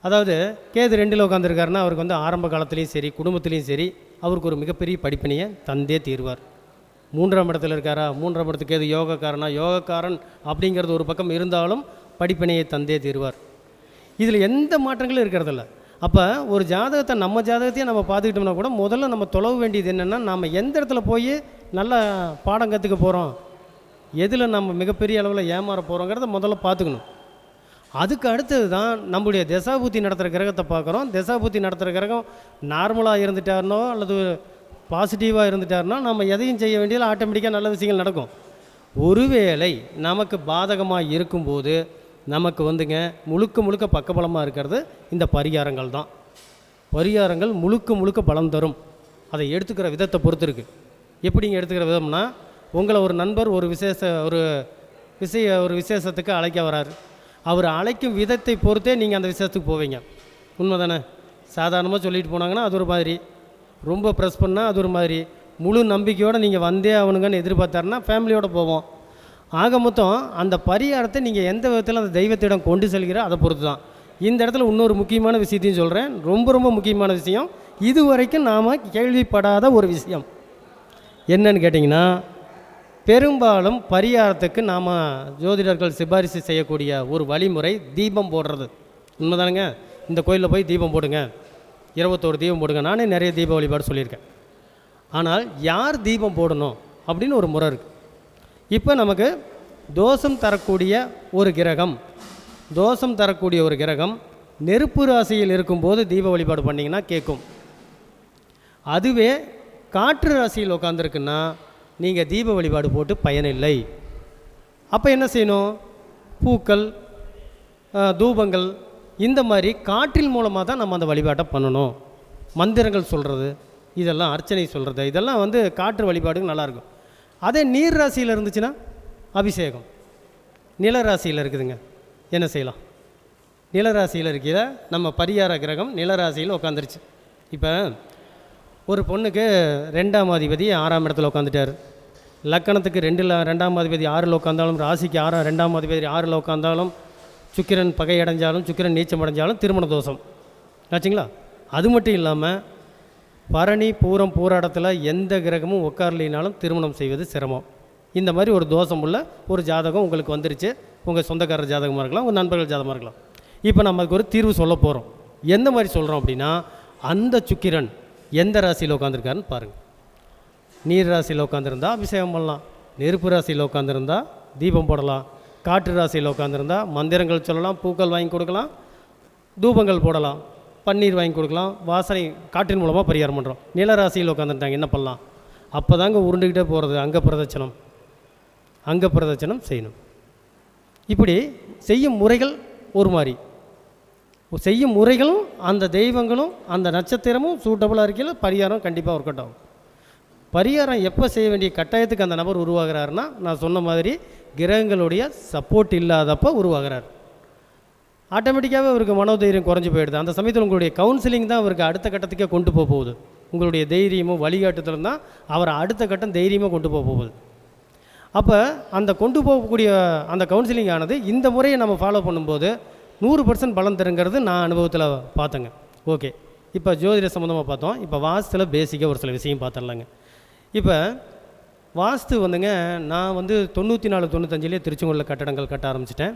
அதாவது கேது 2ல் உட்காந்துருக்காருன்னா அவருக்கு வந்து ஆரம்ப காலத்துலேயும் சரி குடும்பத்துலேயும் சரி அவருக்கு ஒரு மிகப்பெரிய படிப்பினையை தந்தே தீர்வார். 3ஆம் இடத்துல இருக்காரா, 3ஆம் இடத்துக்கு கேது யோகக்காரனா, யோகக்காரன் அப்படிங்கிறது ஒரு பக்கம் இருந்தாலும் படிப்பினையை தந்தே தீர்வார். இதில் எந்த மாற்றங்களும் இருக்கிறதில்ல. அப்போ ஒரு ஜாதகத்தை, நம்ம ஜாதகத்தையும் நம்ம பார்த்துக்கிட்டோம்னா கூட முதல்ல நம்ம தொலைவ வேண்டியது என்னென்னா, நம்ம எந்த இடத்துல போய் நல்ல பாடம் கற்றுக்க போகிறோம், எதில் நம்ம மிகப்பெரிய அளவில் ஏமாற போகிறோங்கிறத முதல்ல பார்த்துக்கணும். அதுக்கு அடுத்தது தான் நம்முடைய தசாபுத்தி நடத்துகிற கிரகத்தை பார்க்குறோம். தசாபுத்தி நடத்துகிற கிரகம் நார்மலாக இருந்துட்டாருனோ அல்லது பாசிட்டிவாக இருந்துட்டாருன்னா நம்ம எதையும் செய்ய வேண்டியதில் ஆட்டோமேட்டிக்காக நல்ல விஷயங்கள் நடக்கும். ஒருவேளை நமக்கு பாதகமாக இருக்கும்போது நமக்கு வந்துங்க முழுக்க பக்கபலமாக இருக்கிறது இந்த பரிகாரங்கள் தான். பரிகாரங்கள் முழுக்க பலம் தரும். அதை எடுத்துக்கிற விதத்தை பொறுத்து இருக்குது. எப்படிங்க எடுத்துக்கிற விதம்னா, உங்களை ஒரு நண்பர் ஒரு விசேஷத்துக்கு அழைக்க வராரு. அவர் அழைக்கும் விதத்தை பொறுத்தே நீங்கள் அந்த விசேஷத்துக்கு போவீங்க. உண்மை தானே? சாதாரணமாக சொல்லிட்டு போனாங்கன்னா அது ஒரு மாதிரி, ரொம்ப ப்ரெஸ் பண்ணால் அது ஒரு மாதிரி, முழு நம்பிக்கையோடு நீங்கள் வந்தே ஆகணுங்கன்னு எதிர்பார்த்தாருன்னா ஃபேமிலியோடு போவோம். ஆக மொத்தம் அந்த பரிகாரத்தை நீங்கள் எந்த விதத்தில் அந்த தெய்வத்திடம் கொண்டு செல்கிறோ அதை பொறுத்து தான். இந்த இடத்துல இன்னொரு முக்கியமான விஷயத்தையும் சொல்கிறேன், ரொம்ப முக்கியமான விஷயம், இது வரைக்கும் நாம் கேள்விப்படாத ஒரு விஷயம். என்னன்னு கேட்டிங்கன்னா, பெரும்பாலும் பரிகாரத்துக்கு நாம் ஜோதிடர்கள் சிபாரிசு செய்யக்கூடிய ஒரு வழிமுறை தீபம் போடுறது. உண்மைதானுங்க? இந்த கோயிலில் போய் தீபம் போடுங்க, 21 தீபம் போடுங்க. நானே நிறைய தீப வழிபாடு சொல்லியிருக்கேன். ஆனால் யார் தீபம் போடணும் அப்படின்னு ஒரு முறை இருக்குது. இப்போ நமக்கு தோஷம் தரக்கூடிய ஒரு கிரகம் நெருப்பு ராசியில் இருக்கும்போது தீப வழிபாடு பண்ணிங்கன்னா கேட்கும். அதுவே காற்று ராசியில் உட்காந்துருக்குன்னா நீங்கள் தீப வழிபாடு போட்டு பயனில்லை. அப்போ என்ன செய்யணும்? பூக்கள், தூபங்கள், இந்த மாதிரி காற்றில் மூலமாக தான் நம்ம அந்த வழிபாட்டை பண்ணணும். மந்திரங்கள் சொல்கிறது, இதெல்லாம் அர்ச்சனை சொல்கிறது, இதெல்லாம் வந்து காற்று வழிபாடுக்கு நல்லாயிருக்கும். அதே நீர் ராசியில் இருந்துச்சுன்னா அபிஷேகம். நில ராசியில் இருக்குதுங்க, என்ன செய்யலாம்? நிலராசியில் இருக்கிற நம்ம பரிகார கிரகம் நிலராசியில் உட்காந்துருச்சு. இப்போ ஒரு பொண்ணுக்கு 2ஆம் அதிபதி 6ஆம் இடத்துல உட்காந்துட்டார். லக்கணத்துக்கு 2ஆம் அதிபதி 6ல் உட்காந்தாலும், ராசிக்கு 2ஆம் அதிபதி 6ல் உட்காந்தாலும், சுக்கிரன் பகை அடைஞ்சாலும், சுக்கிரன் நீச்சம் அடைஞ்சாலும் திருமண தோஷம் ஆச்சுங்களா? அது மட்டும் இல்லாமல் பரணி பூரம் பூராடத்தில் எந்த கிரகமும் உட்காரலினாலும் திருமணம் செய்வது சிரமம். இந்த மாதிரி ஒரு தோஷம் உள்ள ஒரு ஜாதகம் உங்களுக்கு வந்துருச்சு. உங்கள் சொந்தக்காரர் ஜாதகமாக இருக்கலாம், உங்கள் நண்பர்கள் ஜாதகமாக இருக்கலாம். இப்போ நம்ம அதுக்கு ஒரு தீர்வு சொல்ல போகிறோம். எந்த மாதிரி சொல்கிறோம் அப்படின்னா, அந்த சுக்கிரன் எந்த ராசியில் உட்காந்துருக்காருன்னு பாருங்கள். நீர் ராசியில் உட்காந்துருந்தா அபிஷேகம் பண்ணலாம், நெருப்பு ராசியில் உட்காந்துருந்தா தீபம் போடலாம், காற்று ராசியில் உட்காந்துருந்தா மந்திரங்கள் சொல்லலாம், பூக்கள் வாங்கி கொடுக்கலாம், தூபங்கள் போடலாம், பன்னீர் வாங்கி கொடுக்கலாம், வாசனை காற்றின் மூலமாக பரிகாரம் பண்ணுறோம். நில ராசியில் உட்காந்துருந்தாங்க என்ன பண்ணலாம்? அப்போ தாங்க உருண்டுக்கிட்டே போகிறது அங்க பிரதட்சணம் செய்யணும். இப்படி செய்யும் முறைகள் ஒரு மாதிரி, செய்யும் முறைகளும் அந்த தெய்வங்களும் அந்த நட்சத்திரமும் சூட்டபுளாக இருக்கையில் பரிகாரம் கண்டிப்பாக ஒர்க் அவுட் ஆகும். பரிகாரம் எப்போ செய்ய வேண்டிய கட்டாயத்துக்கு அந்த நபர் உருவாகிறாருன்னா, நான் சொன்ன மாதிரி கிரகங்களுடைய சப்போர்ட் இல்லாதப்போ உருவாகிறார். ஆட்டோமேட்டிக்காகவே அவருக்கு மனோதைரியம் குறைஞ்சி போயிடுது. அந்த சமயத்தில் உங்களுடைய கவுன்சிலிங் தான் அவருக்கு அடுத்த கட்டத்துக்கே கொண்டு போகுது. உங்களுடைய தைரியமும் வழிகாட்டுதலும் தான் அவரை அடுத்த கட்டம் தைரியமாக கொண்டு போகுது. அப்போ அந்த கொண்டு போகக்கூடிய அந்த கவுன்சிலிங் ஆனது இந்த முறையை நம்ம ஃபாலோ பண்ணும்போது 100% பலன் தருங்கிறது நான் அனுபவத்தில் பார்த்தேங்க. ஓகே, இப்போ ஜோதிட சம்மந்தமாக பார்த்தோம். இப்போ வாஸ்துவில் பேசிக்காக ஒரு சில விஷயம் பார்த்துடலாங்க. இப்போ வாஸ்து வந்துங்க, நான் வந்து 94 95 திருச்செங்கோட்டில் கட்டடங்கள் கட்ட ஆரம்பிச்சிட்டேன்.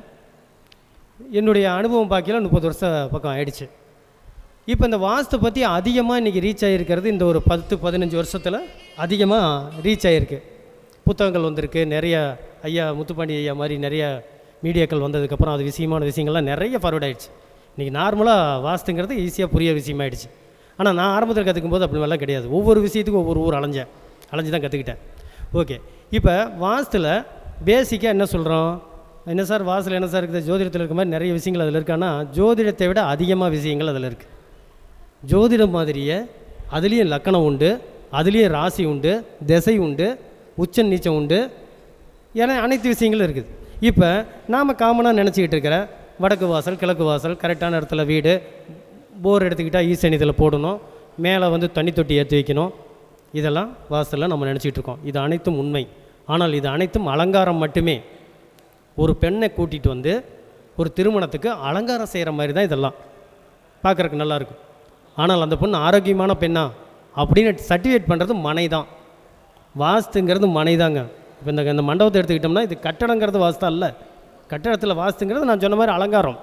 என்னுடைய அனுபவம் பார்க்கல 30 வருஷம் பக்கம் ஆயிடுச்சு. இப்போ இந்த வாஸ்து பற்றி அதிகமாக இன்றைக்கி ரீச் ஆகிருக்கிறது இந்த ஒரு 10-15 வருஷத்தில் அதிகமாக ரீச் ஆகிருக்கு. புத்தகங்கள் வந்திருக்கு, நிறைய ஐயா முத்துப்பாண்டி ஐயா மாதிரி நிறைய மீடியாக்கள் வந்ததுக்கப்புறம் அது விஷயங்கள்லாம் நிறைய ஃபார்வர்ட் ஆகிடுச்சு. இன்றைக்கி நார்மலாக வாஸ்துங்கிறது ஈஸியாக புரிய விஷயமாயிடுச்சு. ஆனால் நான் ஆரம்பத்தில் கற்றுக்கும் போது அப்படி மாதிரிலாம் கிடையாது. ஒவ்வொரு விஷயத்துக்கும் ஒவ்வொரு ஊர் அலைஞ்சு தான் கற்றுக்கிட்டேன். ஓகே, இப்போ வாஸ்துவில் பேசிக்காக என்ன சொல்கிறோம்? என்ன சார் வாஸ்துவில் என்ன சார் இருக்குது? ஜோதிடத்தில் இருக்க மாதிரி நிறைய விஷயங்கள் அதில் இருக்கான்னா, ஜோதிடத்தை விட அதிகமாக விஷயங்கள் அதில் இருக்குது. ஜோதிடம் மாதிரியே அதுலேயும் லக்கணம் உண்டு, அதுலேயும் ராசி உண்டு, திசை உண்டு, உச்ச நீச்சம் உண்டு, ஏன்னா அனைத்து விஷயங்களும் இருக்குது. இப்போ நாம் காமனாக நினச்சிக்கிட்டு இருக்கிற வடக்கு வாசல், கிழக்கு வாசல், கரெக்டான இடத்துல வீடு, போர் எடுத்துக்கிட்டால் ஈசனியத்தில் போடணும், மேலே வந்து தண்ணி தொட்டி ஏற்றி வைக்கணும், இதெல்லாம் வாசலில் நம்ம நினச்சிக்கிட்டு இருக்கோம். இது அனைத்தும் உண்மை. ஆனால் இது அனைத்தும் அலங்காரம் மட்டுமே. ஒரு பெண்ணை கூட்டிகிட்டு வந்து ஒரு திருமணத்துக்கு அலங்காரம் செய்கிற மாதிரி தான் இதெல்லாம் பார்க்குறக்கு நல்லாயிருக்கும். ஆனால் அந்த பொண்ணு ஆரோக்கியமான பெண்ணா அப்படின்னு சர்டிஃபிகேட் பண்ணுறது மனை தான். வாஸ்துங்கிறது மனை தாங்க. இப்போ இந்த மண்டபத்தை எடுத்துக்கிட்டோம்னா இது கட்டடங்கிறது வாஸ்து அல்ல. கட்டடத்தில் வாஸ்துங்கிறது நான் சொன்ன மாதிரி அலங்காரம்,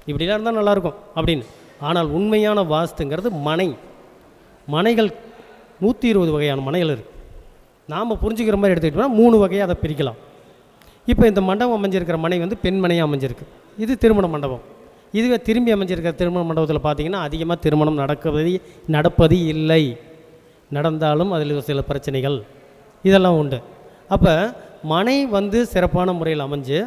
இப்படிலாம் இருந்தால் நல்லாயிருக்கும் அப்படின்னு. ஆனால் உண்மையான வாஸ்துங்கிறது மனைகள் 120 வகையான மனைகள் இருக்குது. நாம் புரிஞ்சுக்கிற மாதிரி எடுத்துக்கிட்டோம்னா 3 வகையாக அதை பிரிக்கலாம். இப்போ இந்த மண்டபம் அமைஞ்சிருக்கிற மனை வந்து பெண்மனையாக அமைஞ்சிருக்கு, இது திருமண மண்டபம். இதுவே திரும்பி அமைஞ்சிருக்கிற திருமண மண்டபத்தில் பார்த்திங்கன்னா அதிகமாக திருமணம் நடப்பது இல்லை. நடந்தாலும் அதில் சில பிரச்சனைகள் இதெல்லாம் உண்டு. அப்போ மனை வந்து சிறப்பான முறையில் அமைஞ்சு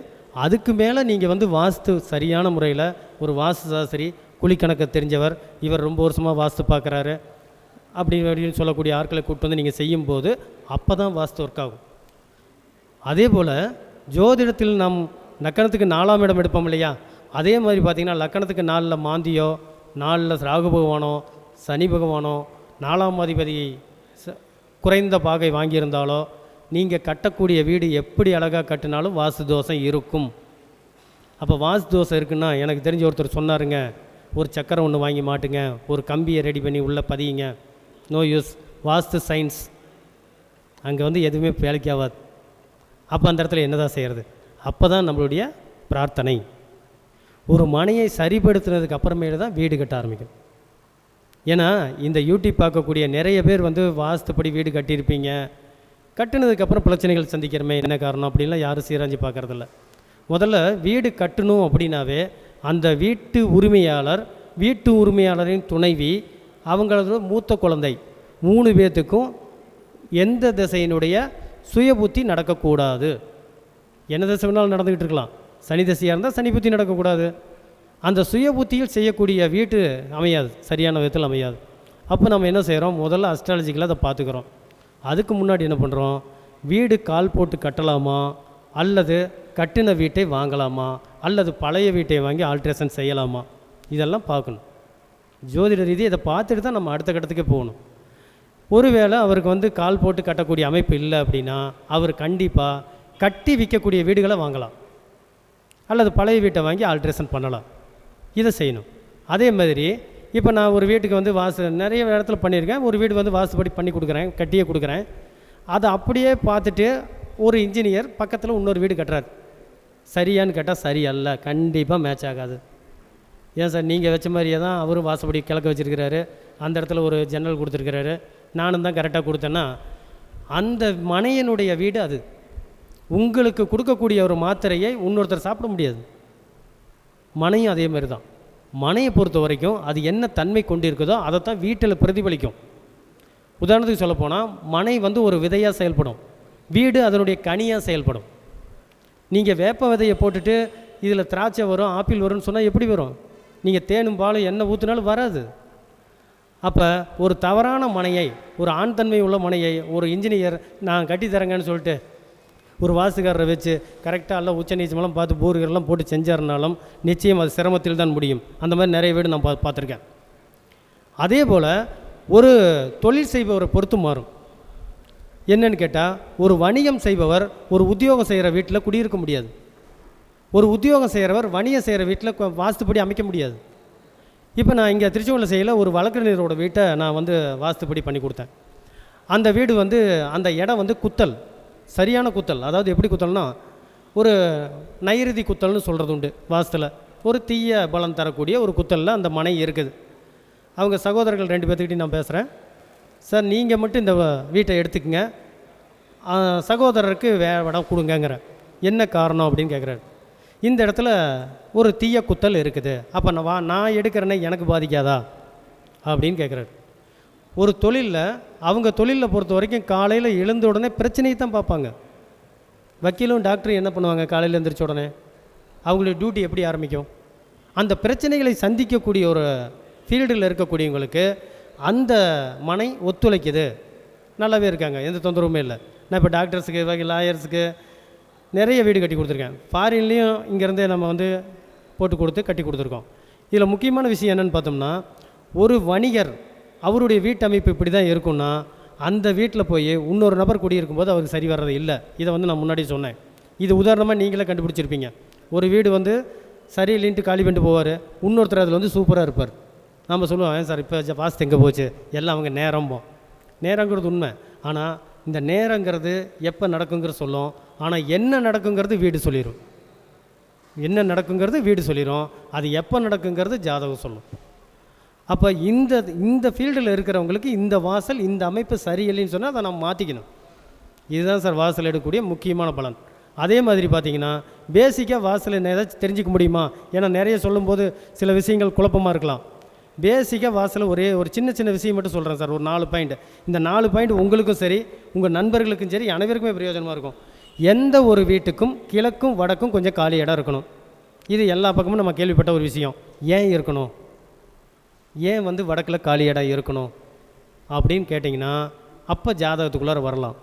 அதுக்கு மேலே நீங்கள் வந்து வாஸ்து சரியான முறையில் ஒரு வாஸ்து சாஸ்திரி குழிக்கணக்கு தெரிஞ்சவர், இவர் ரொம்ப வருஷமாக வாஸ்து பார்க்குறாரு அப்படின்னு சொல்லக்கூடிய ஆட்களை கூப்பிட்டு வந்து நீங்கள் செய்யும்போது அப்போ தான் வாஸ்து ஒர்க் ஆகும். அதே போல் ஜோதிடத்தில் நாம் லக்கணத்துக்கு 4ஆம் இடம் எடுப்போம் இல்லையா, அதே மாதிரி பார்த்திங்கன்னா லக்கணத்துக்கு 4ல் மாந்தியோ, 4ல் ராகு பகவானோ, சனி பகவானோ, 4ஆம் அதிபதி குறைந்த பாகை வாங்கியிருந்தாலோ நீங்கள் கட்டக்கூடிய வீடு எப்படி அழகாக கட்டினாலும் வாஸ்து தோஷம் இருக்கும். அப்போ வாஸ்து தோஷம் இருக்குன்னா, எனக்கு தெரிஞ்ச ஒருத்தர் சொன்னாருங்க, ஒரு சக்கரம் ஒன்று வாங்கி மாட்டுங்க, ஒரு கம்பியை ரெடி பண்ணி உள்ளே பதியுங்க, நோ யூஸ், வாஸ்து சயின்ஸ் அங்கே வந்து எதுவுமே வேலைக்கு ஆகாது. அப்போ அந்த இடத்துல என்ன தான் செய்கிறது? அப்போ தான் நம்மளுடைய பிரார்த்தனை. ஒரு மனையை சரிப்படுத்துனதுக்கு அப்புறமேல தான் வீடு கட்ட ஆரம்பிக்கும். ஏன்னா இந்த யூடியூப் பார்க்கக்கூடிய நிறைய பேர் வந்து வாஸ்துப்படி வீடு கட்டியிருப்பீங்க, கட்டினதுக்கப்புறம் பிரச்சனைகள் சந்திக்கிறமே என்ன காரணம் அப்படின்லாம் யாரும் சீராஞ்சி பார்க்குறதில்ல. முதல்ல வீடு கட்டணும் அப்படின்னாவே அந்த வீட்டு உரிமையாளரின் துணைவி, அவங்களோட மூத்த குழந்தை 3 பேர்த்துக்கும் எந்த திசையினுடைய சுய புத்தி நடக்கக்கூடாது. என்ன திசை வேணாலும் நடந்துக்கிட்டு இருக்கலாம். சனி திசையாக இருந்தால் சனி புத்தி நடக்கக்கூடாது. அந்த சுய புத்தியில் செய்யக்கூடிய வீட்டு அமையாது, சரியான விதத்தில் அமையாது. அப்போ நம்ம என்ன செய்கிறோம், முதல்ல அஸ்ட்ராலஜிக்கலாக அதை பார்த்துக்கிறோம். அதுக்கு முன்னாடி என்ன பண்ணுறோம், வீடு கால் போட்டு கட்டலாமா, அல்லது கட்டின வீட்டை வாங்கலாமா, அல்லது பழைய வீட்டை வாங்கி ஆல்ட்ரேஷன் செய்யலாமா, இதெல்லாம் பார்க்கணும். ஜோதிட ரீதி இதை பார்த்துட்டு தான் நம்ம அடுத்த கட்டத்துக்கே போகணும். ஒருவேளை அவருக்கு வந்து கால் போட்டு கட்டக்கூடிய அமைப்பு இல்லை அப்படின்னா அவர் கண்டிப்பாக கட்டி விற்கக்கூடிய வீடுகளை வாங்கலாம், அல்லது பழைய வீட்டை வாங்கி ஆல்ட்ரேஷன் பண்ணலாம். இதை செய்யணும். அதே மாதிரி இப்போ நான் ஒரு வீட்டுக்கு வந்து நிறைய இடத்துல பண்ணியிருக்கேன். ஒரு வீடு வந்து வாசுபடி பண்ணி கொடுக்குறேன், கட்டியே கொடுக்குறேன். அதை அப்படியே பார்த்துட்டு ஒரு இன்ஜினியர் பக்கத்தில் இன்னொரு வீடு கட்டுறாரு. சரியான்னு கேட்டால் சரி அல்ல, கண்டிப்பாக மேட்ச் ஆகாது. ஏன் சார், நீங்கள் வச்ச மாதிரியே தான் அவரும் வாசப்படி கிழக்க வச்சுருக்கிறாரு, அந்த இடத்துல ஒரு ஜன்னல் கொடுத்துருக்கிறாரு, நானும் தான் கரெக்டாக கொடுத்தேன்னா அந்த மனையனுடைய வீடு அது. உங்களுக்கு கொடுக்கக்கூடிய ஒரு மாத்திரையை இன்னொருத்தர் சாப்பிட முடியாது. மனையும் அதே மாதிரி தான். மனையை பொறுத்த வரைக்கும் அது என்ன தன்மை கொண்டு இருக்குதோ அதை தான் வீட்டில் பிரதிபலிக்கும். உதாரணத்துக்கு சொல்லப்போனால் மனை வந்து ஒரு விதையாக செயல்படும், வீடு அதனுடைய கனியாக செயல்படும். நீங்கள் வேப்ப விதையை போட்டுட்டு இதில் திராட்சை வரும், ஆப்பிள் வரும்னு சொன்னால் எப்படி வரும்? நீங்கள் தேனும் பாலும் எண்ணெய் ஊற்றினாலும் வராது. அப்போ ஒரு தவறான மனையை, ஒரு ஆண் தன்மை உள்ள மனையை ஒரு இன்ஜினியர் நான் கட்டித்தரேங்கன்னு சொல்லிட்டு ஒரு வாசுகாரரை வச்சு கரெக்டாக எல்லாம் உச்ச நீச்சமெல்லாம் பார்த்து போர்கள்லாம் போட்டு செஞ்சாருனாலும் நிச்சயம் அது சிரமத்தில் தான் முடியும். அந்த மாதிரி நிறைய வீடு நான் பார்த்துருக்கேன். அதே போல் ஒரு தொழில் செய்பவரை பொறுத்து மாறும். என்னன்னு கேட்டால், ஒரு வணிகம் செய்பவர் ஒரு உத்தியோகம் செய்கிற வீட்டில் குடியிருக்க முடியாது. ஒரு உத்தியோகம் செய்கிறவர் வணிகம் செய்கிற வீட்டில் வாஸ்துப்படி அமைக்க முடியாது. இப்போ நான் இங்கே திருச்செங்கோட்டில் செய்யல ஒரு வழக்கறிஞரோட வீட்டை நான் வந்து வாஸ்துப்படி பண்ணி கொடுத்தேன். அந்த வீடு வந்து அந்த இடம் வந்து குத்தல், சரியான குத்தல். அதாவது எப்படி குத்தல்னா, ஒரு நைருதி குத்தல்னு சொல்கிறது உண்டு வாஸ்துவில். ஒரு தீய பலம் தரக்கூடிய ஒரு குத்தலில் அந்த மனை இருக்குது. அவங்க சகோதரர்கள் 2 பேர்த்துக்கிட்டையும் நான் பேசுகிறேன். சார், நீங்கள் மட்டும் இந்த வீட்டை எடுத்துக்கங்க, சகோதரருக்கு இடம் கொடுங்கங்கிறேன். என்ன காரணம் அப்படின்னு கேட்குறாரு. இந்த இடத்துல ஒரு தீய குத்தல் இருக்குது, அப்போ நான் எடுக்கிறேன்னே எனக்கு பாதிக்காதா அப்படின்னு கேட்குறாரு. ஒரு தொழிலில் அவங்க தொழிலில் பொறுத்த வரைக்கும் காலையில் எழுந்த உடனே பிரச்சனையை தான் பார்ப்பாங்க. வக்கீலும் டாக்டரும் என்ன பண்ணுவாங்க, காலையில் எழுந்திரிச்ச உடனே அவங்களுடைய டியூட்டி எப்படி ஆரம்பிக்கும்? அந்த பிரச்சனைகளை சந்திக்கக்கூடிய ஒரு ஃபீல்டில் இருக்கக்கூடியவங்களுக்கு அந்த மனை ஒத்துழைக்குது, நல்லாவே இருக்காங்க, எந்த தொந்தரவுமே இல்லை. நான் இப்போ டாக்டர்ஸுக்கு, லாயர்ஸுக்கு நிறைய வீடு கட்டி கொடுத்துருக்கேன். ஃபாரின்லேயும் இங்கேருந்தே நம்ம வந்து போட்டு கொடுத்து கட்டி கொடுத்துருக்கோம். இதில் முக்கியமான விஷயம் என்னென்னு பார்த்தோம்னா, ஒரு வணிகர் அவருடைய வீட்டமைப்பு இப்படி தான் இருக்குன்னா அந்த வீட்டில் போய் இன்னொரு நபர் குடியிருக்கும்போது அவருக்கு சரி வர்றது இல்லை. இதை வந்து நான் முன்னாடி சொன்னேன். இது உதாரணமாக நீங்களே கண்டுபிடிச்சிருப்பீங்க. ஒரு வீடு வந்து சரியில்லைன்ட்டு காலி பண்ணிட்டு போவார், இன்னொருத்தர் அதில் வந்து சூப்பராக இருப்பார். நம்ம சொல்லுவோம், ஏன் சார் இப்போ வாஸ்து எங்கே போச்சு, எல்லாம் அவங்க நேரங்கிறது உண்மை. ஆனால் இந்த நேரங்கிறது எப்போ நடக்குங்கிறது சொல்லும், ஆனால் என்ன நடக்குங்கிறது வீடு சொல்லிடும். என்ன நடக்குங்கிறது வீடு சொல்லிடும், அது எப்போ நடக்குங்கிறது ஜாதகம் சொல்லும். அப்போ இந்த ஃபீல்டில் இருக்கிறவங்களுக்கு இந்த வாசல், இந்த அமைப்பு சரியில்லைன்னு சொன்னால் அதை நம்ம மாற்றிக்கணும். இதுதான் சார் வாசல் எடுக்கக்கூடிய முக்கியமான பலன். அதே மாதிரி பார்த்திங்கன்னா பேசிக்காக வாசல் ஏதாச்சும் தெரிஞ்சிக்க முடியுமா? ஏன்னா நிறைய சொல்லும்போது சில விஷயங்கள் குழப்பமாக இருக்கலாம். பேசிக்காக வாசல் ஒரு சின்ன சின்ன விஷயம் மட்டும் சொல்கிறேன் சார், ஒரு 4 பாயிண்ட். இந்த 4 பாயிண்ட் உங்களுக்கும் சரி, உங்கள் நண்பர்களுக்கும் சரி, அனைவருக்குமே பிரயோஜனமாக இருக்கும். எந்த ஒரு வீட்டுக்கும் கிழக்கும் வடக்கும் கொஞ்சம் காலி இடம் இருக்கணும். இது எல்லா பக்கமும் நம்ம கேள்விப்பட்ட ஒரு விஷயம். ஏன் இருக்கணும், ஏன் வந்து வடக்கில் காலி இடம் இருக்கணும் அப்படின்னு கேட்டிங்கன்னா, அப்போ ஜாதகத்துக்குள்ளார வரலாம்.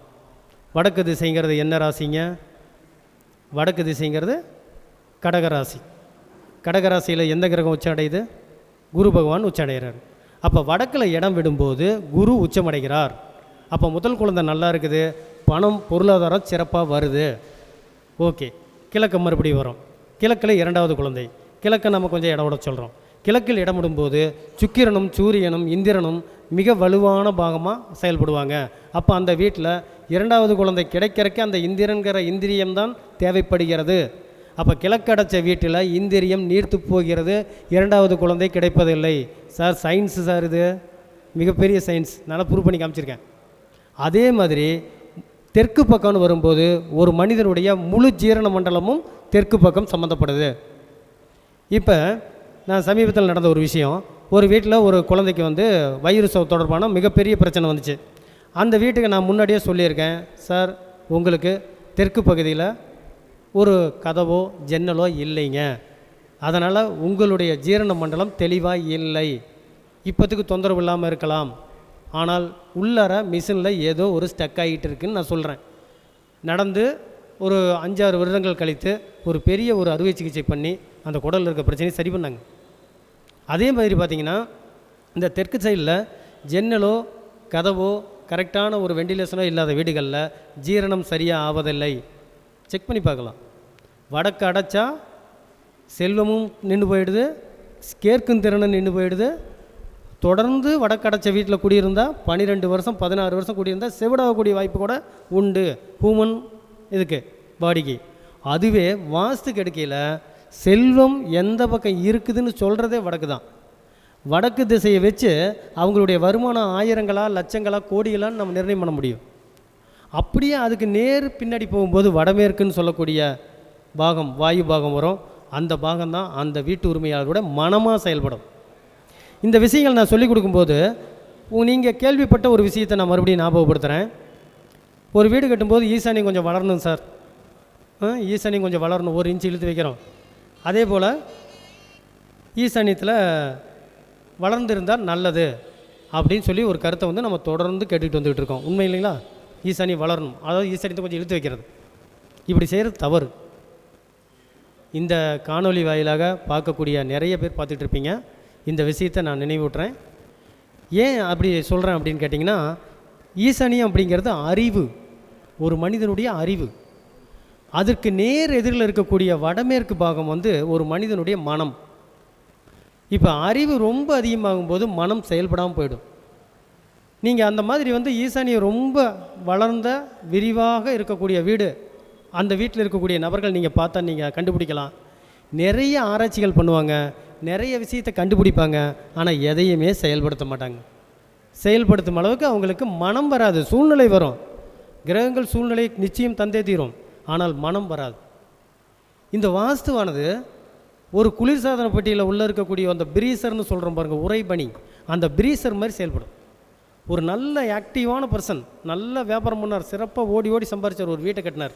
வடக்கு திசைங்கிறது என்ன ராசிங்க? வடக்கு திசைங்கிறது கடகராசி. கடகராசியில் எந்த கிரகம் உச்சம் அடையுது? குரு பகவான் உச்சடைகிறார். அப்போ வடக்கில் இடம் விடும்போது குரு உச்சமடைகிறார். அப்போ முதல் குழந்தை நல்லா இருக்குது, பணம் பொருளாதாரம் சிறப்பாக வருது. ஓகே, கிழக்கு மறுபடியும் வரும். கிழக்கில் 2வது குழந்தை. கிழக்கை நம்ம கொஞ்சம் இடம் விட சொல்கிறோம். கிழக்கில் இடமிடும்போது சுக்கிரனும் சூரியனும் இந்திரனும் மிக வலுவான பாகமாக செயல்படுவாங்க. அப்போ அந்த வீட்டில் 2வது குழந்தை கிடைக்கிறக்க அந்த இந்திரன்கிற இந்திரியம்தான் தேவைப்படுகிறது. அப்போ கிழக்கடைச்ச வீட்டில் இந்திரியம் நீர்த்து போகிறது, 2வது குழந்தை கிடைப்பதில்லை. சார் சயின்ஸு சார், இது மிகப்பெரிய சயின்ஸ், நல்லா ப்ரூவ் பண்ணி காமிச்சிருக்கேன். அதே மாதிரி தெற்கு பக்கம்னு வரும்போது ஒரு மனிதனுடைய முழு ஜீரண மண்டலமும் தெற்கு பக்கம் சம்மந்தப்படுது. இப்போ நான் சமீபத்தில் நடந்த ஒரு விஷயம், ஒரு வீட்டில் ஒரு குழந்தைக்கு வந்து வயிறு தொடர்பான மிகப்பெரிய பிரச்சனை வந்துச்சு. அந்த வீட்டுக்கு நான் முன்னாடியே சொல்லியிருக்கேன், சார் உங்களுக்கு தெற்கு பகுதியில் ஒரு கதவோ ஜன்னலோ இல்லைங்க, அதனால் உங்களுடைய ஜீரண மண்டலம் தெளிவாக இல்லை இப்போத்துக்கு தொந்தரவு இல்லாமல் இருக்கலாம். ஆனால் உள்ளார மிஷினில் ஏதோ ஒரு ஸ்டக் ஆகிட்டு இருக்குன்னு நான் சொல்கிறேன். நடந்து ஒரு 5-6 வருடங்கள் கழித்து ஒரு பெரிய ஒரு அறுவை சிகிச்சை பண்ணி அந்த குடலில் இருக்க பிரச்சனையை சரி பண்ணாங்க. அதே மாதிரி பார்த்திங்கன்னா இந்த தெற்கு சைடில் ஜன்னலோ கதவோ கரெக்டான ஒரு வெண்டிலேஷனோ இல்லாத வீடுகளில் ஜீரணம் சரியாக ஆவதில்லை. செக் பண்ணி பார்க்கலாம். வடக்கு அடைச்சா செல்வமும் நின்று போயிடுது, கேட்கும் திறனும் நின்று போயிடுது. தொடர்ந்து வடக்கு அடைச்ச வீட்டில் குடியிருந்தால் 12 வருஷம் 16 வருஷம் குடியிருந்தால் செவிடாகக்கூடிய வாய்ப்பு கூட உண்டு ஹியூமன் இதுக்கு பாடிக்கு. அதுவே வாஸ்து கெடுக்கையில் செல்வம் எந்த பக்கம் இருக்குதுன்னு சொல்கிறதே வடக்கு தான். வடக்கு திசையை வச்சு அவங்களுடைய வருமானம் ஆயிரங்களா லட்சங்களா கோடிகளான்னு நம்ம நிர்ணயம் பண்ண முடியும். அப்படியே அதுக்கு நேர் பின்னாடி போகும்போது வடமேற்குன்னு சொல்லக்கூடிய பாகம் வாயு பாகம் வரும். அந்த பாகம்தான் அந்த வீட்டு உரிமையாளரோட மனமாக செயல்படும். இந்த விஷயங்கள் நான் சொல்லிக் கொடுக்கும்போது நீங்கள் கேள்விப்பட்ட ஒரு விஷயத்தை நான் மறுபடியும் ஞாபகப்படுத்துகிறேன். ஒரு வீடு கட்டும்போது ஈசானியம் கொஞ்சம் வளரணும் சார், ஈசானியம் கொஞ்சம் வளரணும், 1 இன்ச்சு இழுத்து வைக்கிறோம். அதே போல் ஈசானியத்தில் வளர்ந்துருந்தால் நல்லது அப்படின்னு சொல்லி ஒரு கருத்தை வந்து நம்ம தொடர்ந்து கேட்டுக்கிட்டு வந்துக்கிட்டு இருக்கோம். உண்மை இல்லைங்களா? ஈசானியம் வளரணும், அதாவது ஈசானியத்தை கொஞ்சம் இழுத்து வைக்கிறது. இப்படி செய்கிறது தவறு. இந்த காணொளி வாயிலாக பார்க்கக்கூடிய நிறைய பேர் பார்த்துட்டு இருப்பீங்க. இந்த விஷயத்தை நான் நினைவூட்டுறேன். ஏன் அப்படி சொல்கிறேன் அப்படின்னு கேட்டிங்கன்னா, ஈசானியம் அப்படிங்கிறது அறிவு, ஒரு மனிதனுடைய அறிவு. அதற்கு நேர் எதிரில் இருக்கக்கூடிய வடமேற்கு பாகம் வந்து ஒரு மனிதனுடைய மனம். இப்போ அறிவு ரொம்ப அதிகமாகும்போது மனம் செயல்படாமல் போயிடும். நீங்கள் அந்த மாதிரி வந்து ஈசானியம் ரொம்ப வளர்ந்த விரிவாக இருக்கக்கூடிய வீடு, அந்த வீட்டில் இருக்கக்கூடிய நபர்கள் நீங்கள் பார்த்தா நீங்கள் கண்டுபிடிக்கலாம். நிறைய ஆராய்ச்சிகள் பண்ணுவாங்க, நிறைய விஷயத்தை கண்டுபிடிப்பாங்க, ஆனால் எதையுமே செயல்படுத்த மாட்டாங்க. செயல்படுத்தும் அளவுக்கு அவங்களுக்கு மனம் வராது. சூழ்நிலை வரும், கிரகங்கள் சூழ்நிலை நிச்சயம் தந்தே தீரும், ஆனால் மனம் வராது. இந்த வாஸ்துவானது ஒரு குளிர்சாதன பெட்டியில் உள்ளே இருக்கக்கூடிய அந்த பிரீசர்னு சொல்கிறோம் பாருங்கள், உறைபனி, அந்த பிரீசர் மாதிரி செயல்படும். ஒரு நல்ல ஆக்டிவான பர்சன், நல்ல வியாபாரம் பண்ணார், சிறப்பாக ஓடி ஓடி சம்பாரிச்சார், ஒரு வீட்டை கட்டினார்.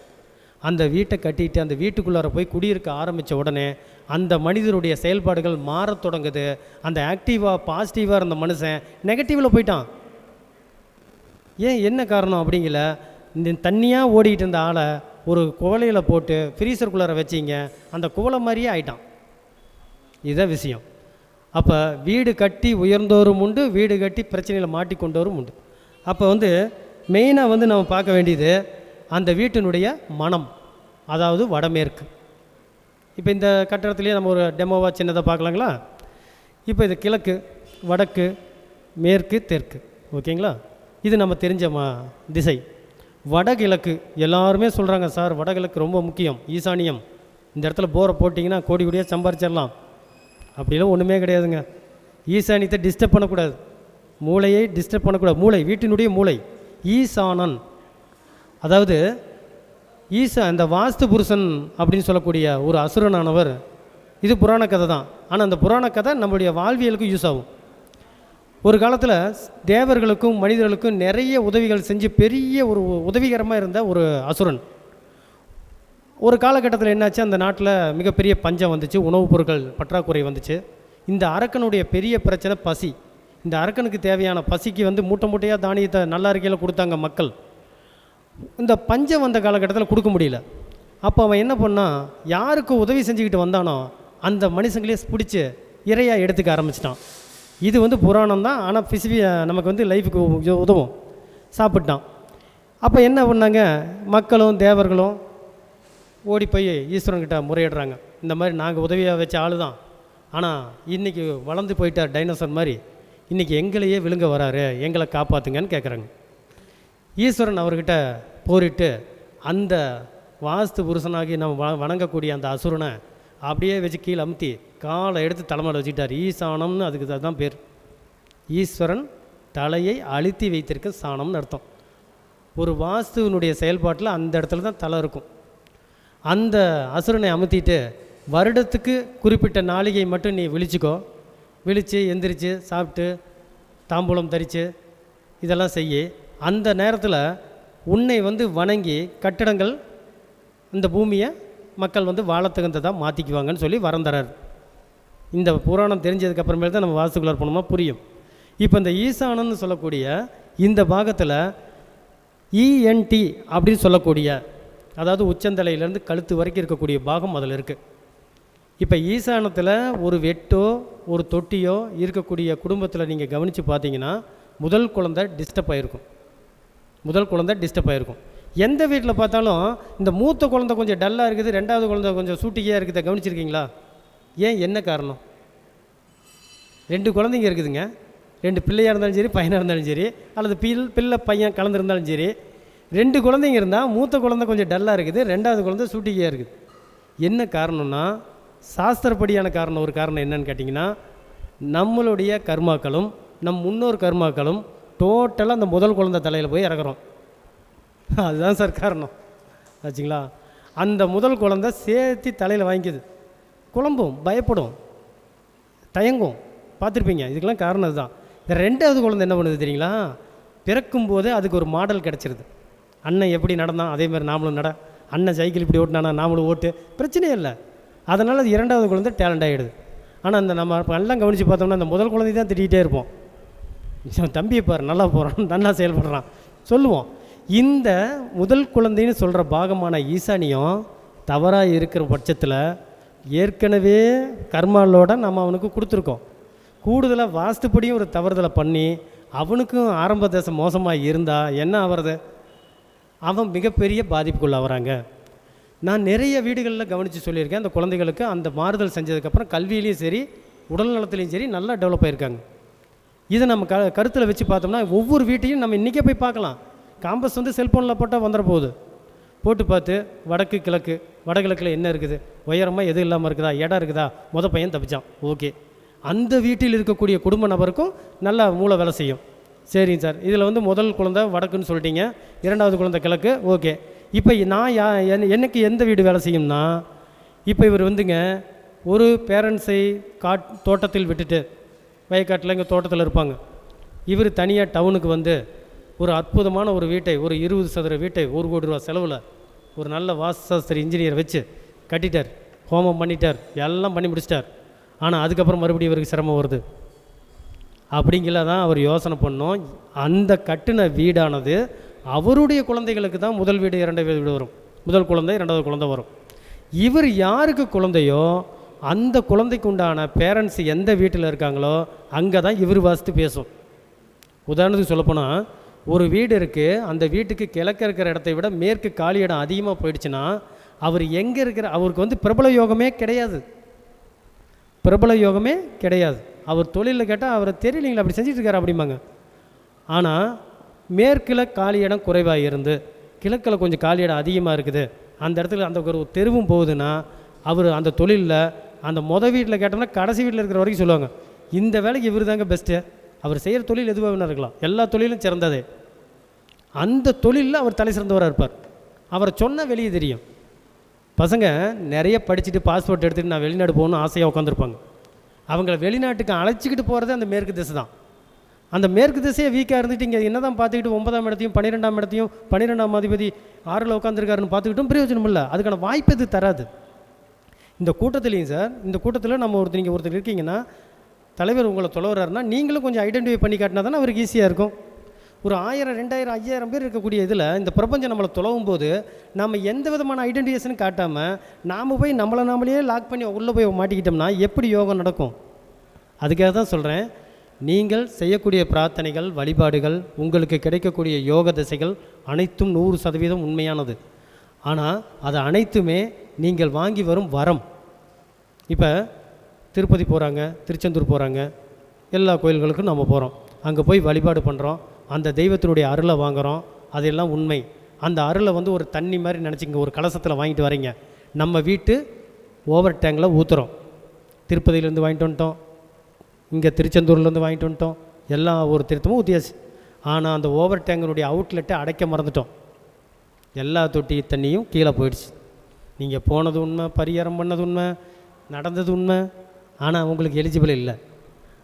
அந்த வீட்டை கட்டிட்டு அந்த வீட்டுக்குள்ளார போய் குடியிருக்க ஆரம்பித்த உடனே அந்த மனிதருடைய செயல்பாடுகள் மாறத் தொடங்குது. அந்த ஆக்டிவாக பாசிட்டிவாக இருந்த மனுஷன் நெகட்டிவில் போயிட்டான். ஏன், என்ன காரணம் அப்படிங்கல, இந்த தண்ணியாக ஓடிக்கிட்டு இருந்த ஆளை ஒரு குவளையில் போட்டு ஃப்ரீசருக்குள்ளார வச்சிங்க, அந்த குவளை மாதிரியே ஆயிட்டான். இதுதான் விஷயம். அப்போ வீடு கட்டி உயர்ந்தோரும் உண்டு, வீடு கட்டி பிரச்சனையில் மாட்டிக்கொண்டோரும் உண்டு. அப்போ வந்து மெயினாக வந்து நம்ம பார்க்க வேண்டியது அந்த வீட்டினுடைய மனம், அதாவது வடமேற்கு. இப்போ இந்த கட்டடத்துலேயே நம்ம ஒரு டெமோவாக சின்னதாக பார்க்கலாங்களா? இப்போ இது கிழக்கு, வடக்கு, மேற்கு, தெற்கு, ஓகேங்களா? இது நம்ம தெரிஞ்ச திசை. வடகிழக்கு எல்லாருமே சொல்கிறாங்க, சார் வடகிழக்கு ரொம்ப முக்கியம், ஈசானியம், இந்த இடத்துல போரை போட்டிங்கன்னா கோடி கோடியாக சம்பாரிச்சிடலாம். அப்படிலாம் ஒன்றுமே கிடையாதுங்க. ஈசானியத்தை டிஸ்டர்ப் பண்ணக்கூடாது, மூளையை டிஸ்டர்ப் பண்ணக்கூடாது. மூளை வீட்டினுடைய மூளை ஈசானன், அதாவது அந்த வாஸ்து புருஷன் அப்படின்னு சொல்லக்கூடிய ஒரு அசுரனானவர். இது புராண கதை தான், ஆனால் அந்த புராண கதை நம்மளுடைய வாழ்வியலுக்கும் யூஸ் ஆகும். ஒரு காலத்தில் தேவர்களுக்கும் மனிதர்களுக்கும் நிறைய உதவிகள் செஞ்சு பெரிய ஒரு உதவிகரமாக இருந்த ஒரு அசுரன். ஒரு காலகட்டத்தில் என்னாச்சு, அந்த நாட்டில் மிகப்பெரிய பஞ்சம் வந்துச்சு, உணவுப் பொருட்கள் பற்றாக்குறை வந்துச்சு. இந்த அரக்கனுடைய பெரிய பிரச்சனை பசி. இந்த அரக்கனுக்கு தேவையான பசிக்கு வந்து மூட்டை மூட்டையாக தானியத்தை நல்ல அறிக்கையில் கொடுத்தாங்க மக்கள். இந்த பஞ்சம் வந்த காலகட்டத்தில் கொடுக்க முடியல. அப்போ அவன் என்ன பண்ணான், யாருக்கு உதவி செஞ்சுக்கிட்டு வந்தானோ அந்த மனுஷங்களே பிடிச்சி இறையாக எடுத்துக்க ஆரம்பிச்சிட்டான். இது வந்து புராணம் தான், ஆனால் நமக்கு வந்து லைஃபுக்கு உதவும். சாப்பிட்டான். அப்போ என்ன பண்ணாங்க, மக்களும் தேவர்களும் ஓடி போய் ஈஸ்வரன்கிட்ட முறையிடுறாங்க. இந்த மாதிரி நாங்கள் உதவியாக வச்ச ஆள் தான், ஆனால் இன்றைக்கி வளர்ந்து போயிட்டார் டைனோசர் மாதிரி, இன்றைக்கி எங்களையே விழுங்க வராரு, எங்களை காப்பாற்றுங்கன்னு கேட்குறாங்க. ஈஸ்வரன் அவர்கிட்ட போரிட்டு அந்த வாஸ்து புருஷனாகி நம்ம வணங்கக்கூடிய அந்த அசுரனை அப்படியே வச்சு கீழே அமுத்தி காலை எடுத்து தலைமையில் வச்சுக்கிட்டார். ஈசானம்னு அதுக்கு தான் பேர். ஈஸ்வரன் தலையை அழுத்தி வைத்திருக்க சாணம்னு அர்த்தம். ஒரு வாஸ்துவனுடைய செயல்பாட்டில் அந்த இடத்துல தான் தலை இருக்கும். அந்த அசுரனை அமுத்திட்டு வருடத்துக்கு குறிப்பிட்ட நாளிகை மட்டும் நீ விழிச்சிக்கோ, விழித்து எந்திரிச்சு சாப்பிட்டு தாம்பூலம் தரித்து இதெல்லாம் செய்ய. அந்த நேரத்தில் உன்னை வந்து வணங்கி கட்டடங்கள் இந்த பூமியை மக்கள் வந்து வாழத்தகுந்ததாக மாற்றிக்குவாங்கன்னு சொல்லி வரம் தரார். இந்த புராணம் தெரிஞ்சதுக்கப்புறமேல தான் நம்ம வாஸ்துக்குள்ளார் போனோமா புரியும். இப்போ இந்த ஈசானன்னு சொல்லக்கூடிய இந்த பாகத்தில் இஎன்டி அப்படின்னு சொல்லக்கூடிய, அதாவது உச்சந்தலையிலேருந்து கழுத்து வரைக்கும் இருக்கக்கூடிய பாகம் அதில் இருக்குது. இப்போ ஈசானத்தில் ஒரு வெட்டோ ஒரு தொட்டியோ இருக்கக்கூடிய குடும்பத்தில் நீங்கள் கவனித்து பார்த்தீங்கன்னா முதல் குழந்தை டிஸ்டர்ப் ஆகிருக்கும். எந்த வீட்டில் பார்த்தாலும் இந்த மூத்த குழந்தை கொஞ்சம் டல்லாக இருக்குது, ரெண்டாவது குழந்தை கொஞ்சம் சூட்டிக்கையாக இருக்குது. கவனிச்சிருக்கீங்களா? ஏன், என்ன காரணம்? 2 குழந்தைங்க இருக்குதுங்க. 2 பிள்ளையாக இருந்தாலும் சரி, பையனாக இருந்தாலும் சரி, அல்லது பிள்ளை பையன் கலந்துருந்தாலும் சரி, 2 குழந்தைங்க இருந்தால் மூத்த குழந்தை கொஞ்சம் டல்லாக இருக்குது, ரெண்டாவது குழந்தை சூட்டிக்கையாக இருக்குது. என்ன காரணம்னா, சாஸ்திரப்படியான காரணம். ஒரு காரணம் என்னன்னு கேட்டிங்கன்னா, நம்மளுடைய கர்மாக்களும் நம் முன்னோர் கர்மாக்களும் டோட்டலாக அந்த முதல் குழந்தை தலையில் போய் இறக்குறோம். அதுதான் சார் காரணம் ஆச்சுங்களா. அந்த முதல் குழந்தை சேர்த்து தலையில் வாங்கிக்குது, குழம்பும், பயப்படும், தயங்கும். பார்த்துருப்பீங்க. இதுக்கெல்லாம் காரணம் அதுதான். இந்த ரெண்டாவது குழந்தை என்ன பண்ணுது தெரியுங்களா? பிறக்கும்போது அதுக்கு ஒரு மாடல் கிடச்சிருது. அண்ணன் எப்படி நடந்தான் அதே மாதிரி நாமளும் நட, அண்ணன் சைக்கிள் இப்படி ஓட்டினானா நாமளும் ஓட்டு, பிரச்சனையே இல்லை. அதனால் அது இரண்டாவது குழந்தை டேலண்ட் ஆகிடுது. ஆனால் அந்த நம்ம எல்லாம் கவனித்து பார்த்தோம்னா அந்த முதல் குழந்தை தான் திட்டிகிட்டே இருப்போம். தம்பியை பாரு, நல்லா போகிறான், நல்லா செயல்படுறான் சொல்லுவோம். இந்த முதல் குழந்தைன்னு சொல்கிற பாகமான ஈசானியம் தவறாக இருக்கிற பட்சத்தில் ஏற்கனவே கர்மாலோட நம்ம அவனுக்கு கொடுத்துருக்கோம். கூடுதலாக வாஸ்துப்படியும் ஒரு தவறுதலை பண்ணி அவனுக்கும் ஆரம்ப தசை மோசமாக இருந்தால் என்ன ஆகிறது? அவன் மிகப்பெரிய பாதிப்புக்குள்ள வராங்க. நான் நிறைய வீடுகளில் கவனித்து சொல்லியிருக்கேன். அந்த குழந்தைகளுக்கு அந்த மாறுதல் செஞ்சதுக்கப்புறம் கல்வியிலையும் சரி, உடல் நலத்துலேயும் சரி நல்லா டெவலப் ஆகியிருக்காங்க. இதை நம்ம கருத்தில் வச்சு பார்த்தோம்னா ஒவ்வொரு வீட்டையும் நம்ம இன்றைக்கே போய் பார்க்கலாம். காம்பஸ் செல்ஃபோனில் போட்டால் வந்துட போகுது. போட்டு பார்த்து வடக்கு கிழக்கு, வடகிழக்கில் என்ன இருக்குது, உயரமாக எது இல்லாமல் இருக்குதா, இடம் இருக்குதா, பையன் தப்பிச்சான், ஓகே. அந்த வீட்டில் இருக்கக்கூடிய குடும்ப நபருக்கும் நல்லா மூளை வேலை செய்யும். சரிங்க சார், இதில் முதல் குழந்தை வடக்குன்னு சொல்லிட்டீங்க, இரண்டாவது குழந்தை கிழக்கு, ஓகே. இப்போ நான் எனக்கு எந்த வீடு வேலை செய்யும்னா, இப்போ இவர் ஒரு பேரண்ட்ஸை தோட்டத்தில் விட்டுட்டு, வயக்காட்டில் இங்கே தோட்டத்தில் இருப்பாங்க, இவர் தனியாக டவுனுக்கு ஒரு அற்புதமான ஒரு வீட்டை, ஒரு 20 சதுர வீட்டை 1 கோடி ரூபா செலவில் ஒரு நல்ல வாஸ்துசாஸ்திர இன்ஜினியர் வச்சு கட்டிட்டார், ஹோமம் பண்ணிட்டார், எல்லாம் பண்ணி முடிச்சிட்டார். ஆனால் அதுக்கப்புறம் மறுபடியும் இவருக்கு சிரமம் வருது. அப்படிங்கிற தான் அவர் யோசனை பண்ணோம். அந்த கட்டின வீடானது அவருடைய குழந்தைகளுக்கு தான் முதல் வீடு, இரண்டாவது வீடு வரும். முதல் குழந்தை, இரண்டாவது குழந்தை வரும். இவர் யாருக்கு குழந்தையோ அந்த குழந்தைக்கு உண்டான பேரண்ட்ஸ் எந்த வீட்டில் இருக்காங்களோ அங்கே தான் இவர் வாஸ்து பேசும். உதாரணத்துக்கு சொல்லப்போனால், ஒரு வீடு இருக்குது, அந்த வீட்டுக்கு கிழக்க இருக்கிற இடத்தை விட மேற்கு காலி இடம் அதிகமாக போயிடுச்சுன்னா அவர் எங்கே இருக்கிற, அவருக்கு பிரபல யோகமே கிடையாது. பிரபல யோகமே கிடையாது. அவர் தொழிலில் கேட்டால் அவரை தெரியலீங்களா, அப்படி செஞ்சிட்ருக்காரு அப்படிம்பாங்க. ஆனால் மேற்கில் காலி இடம் குறைவாக இருந்து கிழக்கில் கொஞ்சம் காலி இடம் அதிகமாக இருக்குது, அந்த இடத்துல அந்த ஒரு தெருவும் போகுதுன்னா அவர் அந்த தொழிலில் அந்த வீட்டில் கேட்டோம்னா கடைசி வீட்டில் இருக்கிற வரைக்கும் சொல்லுவாங்க, இந்த வேலைக்கு இவர் தாங்க பெஸ்ட்டு, அவர் செய்கிற தொழில் எதுவாக வேணா இருக்கலாம், எல்லா தொழிலும் சிறந்ததே, அந்த தொழிலில் அவர் தலை சிறந்தவராக இருப்பார். அவரை சொன்னால் வெளியே தெரியும். பசங்க நிறைய படிச்சுட்டு பாஸ்போர்ட் எடுத்துகிட்டு நான் வெளிநாடு போகணும்னு ஆசையாக உட்காந்துருப்பாங்க. அவங்கள வெளிநாட்டுக்கு அழைச்சிக்கிட்டு போகிறது அந்த மேற்கு திசை தான். அந்த மேற்கு திசையை வீக்காக இருந்துட்டு இங்கே என்ன தான் பார்த்துக்கிட்டு 9ஆம் இடத்தையும் 12ஆம் இடத்தையும் 12ஆம் அதிபதி 6ல் உட்காந்துருக்காருன்னு பார்த்துக்கிட்டும் பிரயோஜனம் இல்லை. அதுக்கான வாய்ப்பு இது தராது. இந்த கூட்டத்துலேயும் சார், இந்த கூட்டத்தில் நம்ம நீங்கள் ஒருத்தர் இருக்கீங்கன்னா, தலைவர் உங்களை தொலைவராருன்னா நீங்களும் கொஞ்சம் ஐடென்டிஃபை பண்ணி காட்டினா தானே அவருக்கு ஈஸியாக இருக்கும். ஒரு 1000, 2000, 5000 பேர் இருக்கக்கூடிய இதில் இந்த பிரபஞ்சம் நம்மளை தொலைவும் போது நம்ம எந்த விதமான ஐடென்டிஃபிகேஷனும் காட்டாமல் நாம் போய் நம்மளை நாமளே லாக் பண்ணி உள்ளே போய் மாட்டிக்கிட்டோம்னா எப்படி யோகம் நடக்கும்? அதுக்காக தான் சொல்கிறேன், நீங்கள் செய்யக்கூடிய பிரார்த்தனைகள், வழிபாடுகள், உங்களுக்கு கிடைக்கக்கூடிய யோக திசைகள் அனைத்தும் 100% உண்மையானது. ஆனால் அது அனைத்துமே நீங்கள் வாங்கி வரும் வரம். இப்போ திருப்பதி போகிறாங்க, திருச்செந்தூர் போகிறாங்க, எல்லா கோயில்களுக்கும் நம்ம போகிறோம், அங்கே போய் வழிபாடு பண்ணுறோம், அந்த தெய்வத்தினுடைய அருளை வாங்குகிறோம், அதெல்லாம் உண்மை. அந்த அருளை ஒரு தண்ணி மாதிரி நினச்சிங்க, ஒரு கலசத்தில் வாங்கிட்டு வரீங்க, நம்ம வீட்டு ஓவர் டேங்கில் ஊற்றுறோம். திருப்பதியிலேருந்து வாங்கிட்டு வந்துட்டோம், இங்கே திருச்செந்தூர்லேருந்து வாங்கிட்டு வந்துட்டோம், எல்லா ஒரு திருத்தமும் ஊற்றியாச்சு. ஆனால் அந்த ஓவர் டேங்கனுடைய அவுட்லெட்டை அடைக்க மறந்துட்டோம், எல்லா தொட்டி தண்ணியும் கீழே போயிடுச்சு. நீங்கள் போனது உண்மை, பரிகாரம் பண்ணது உண்மை, நடந்தது உண்மை, ஆனால் உங்களுக்கு எலிஜிபிள் இல்லை.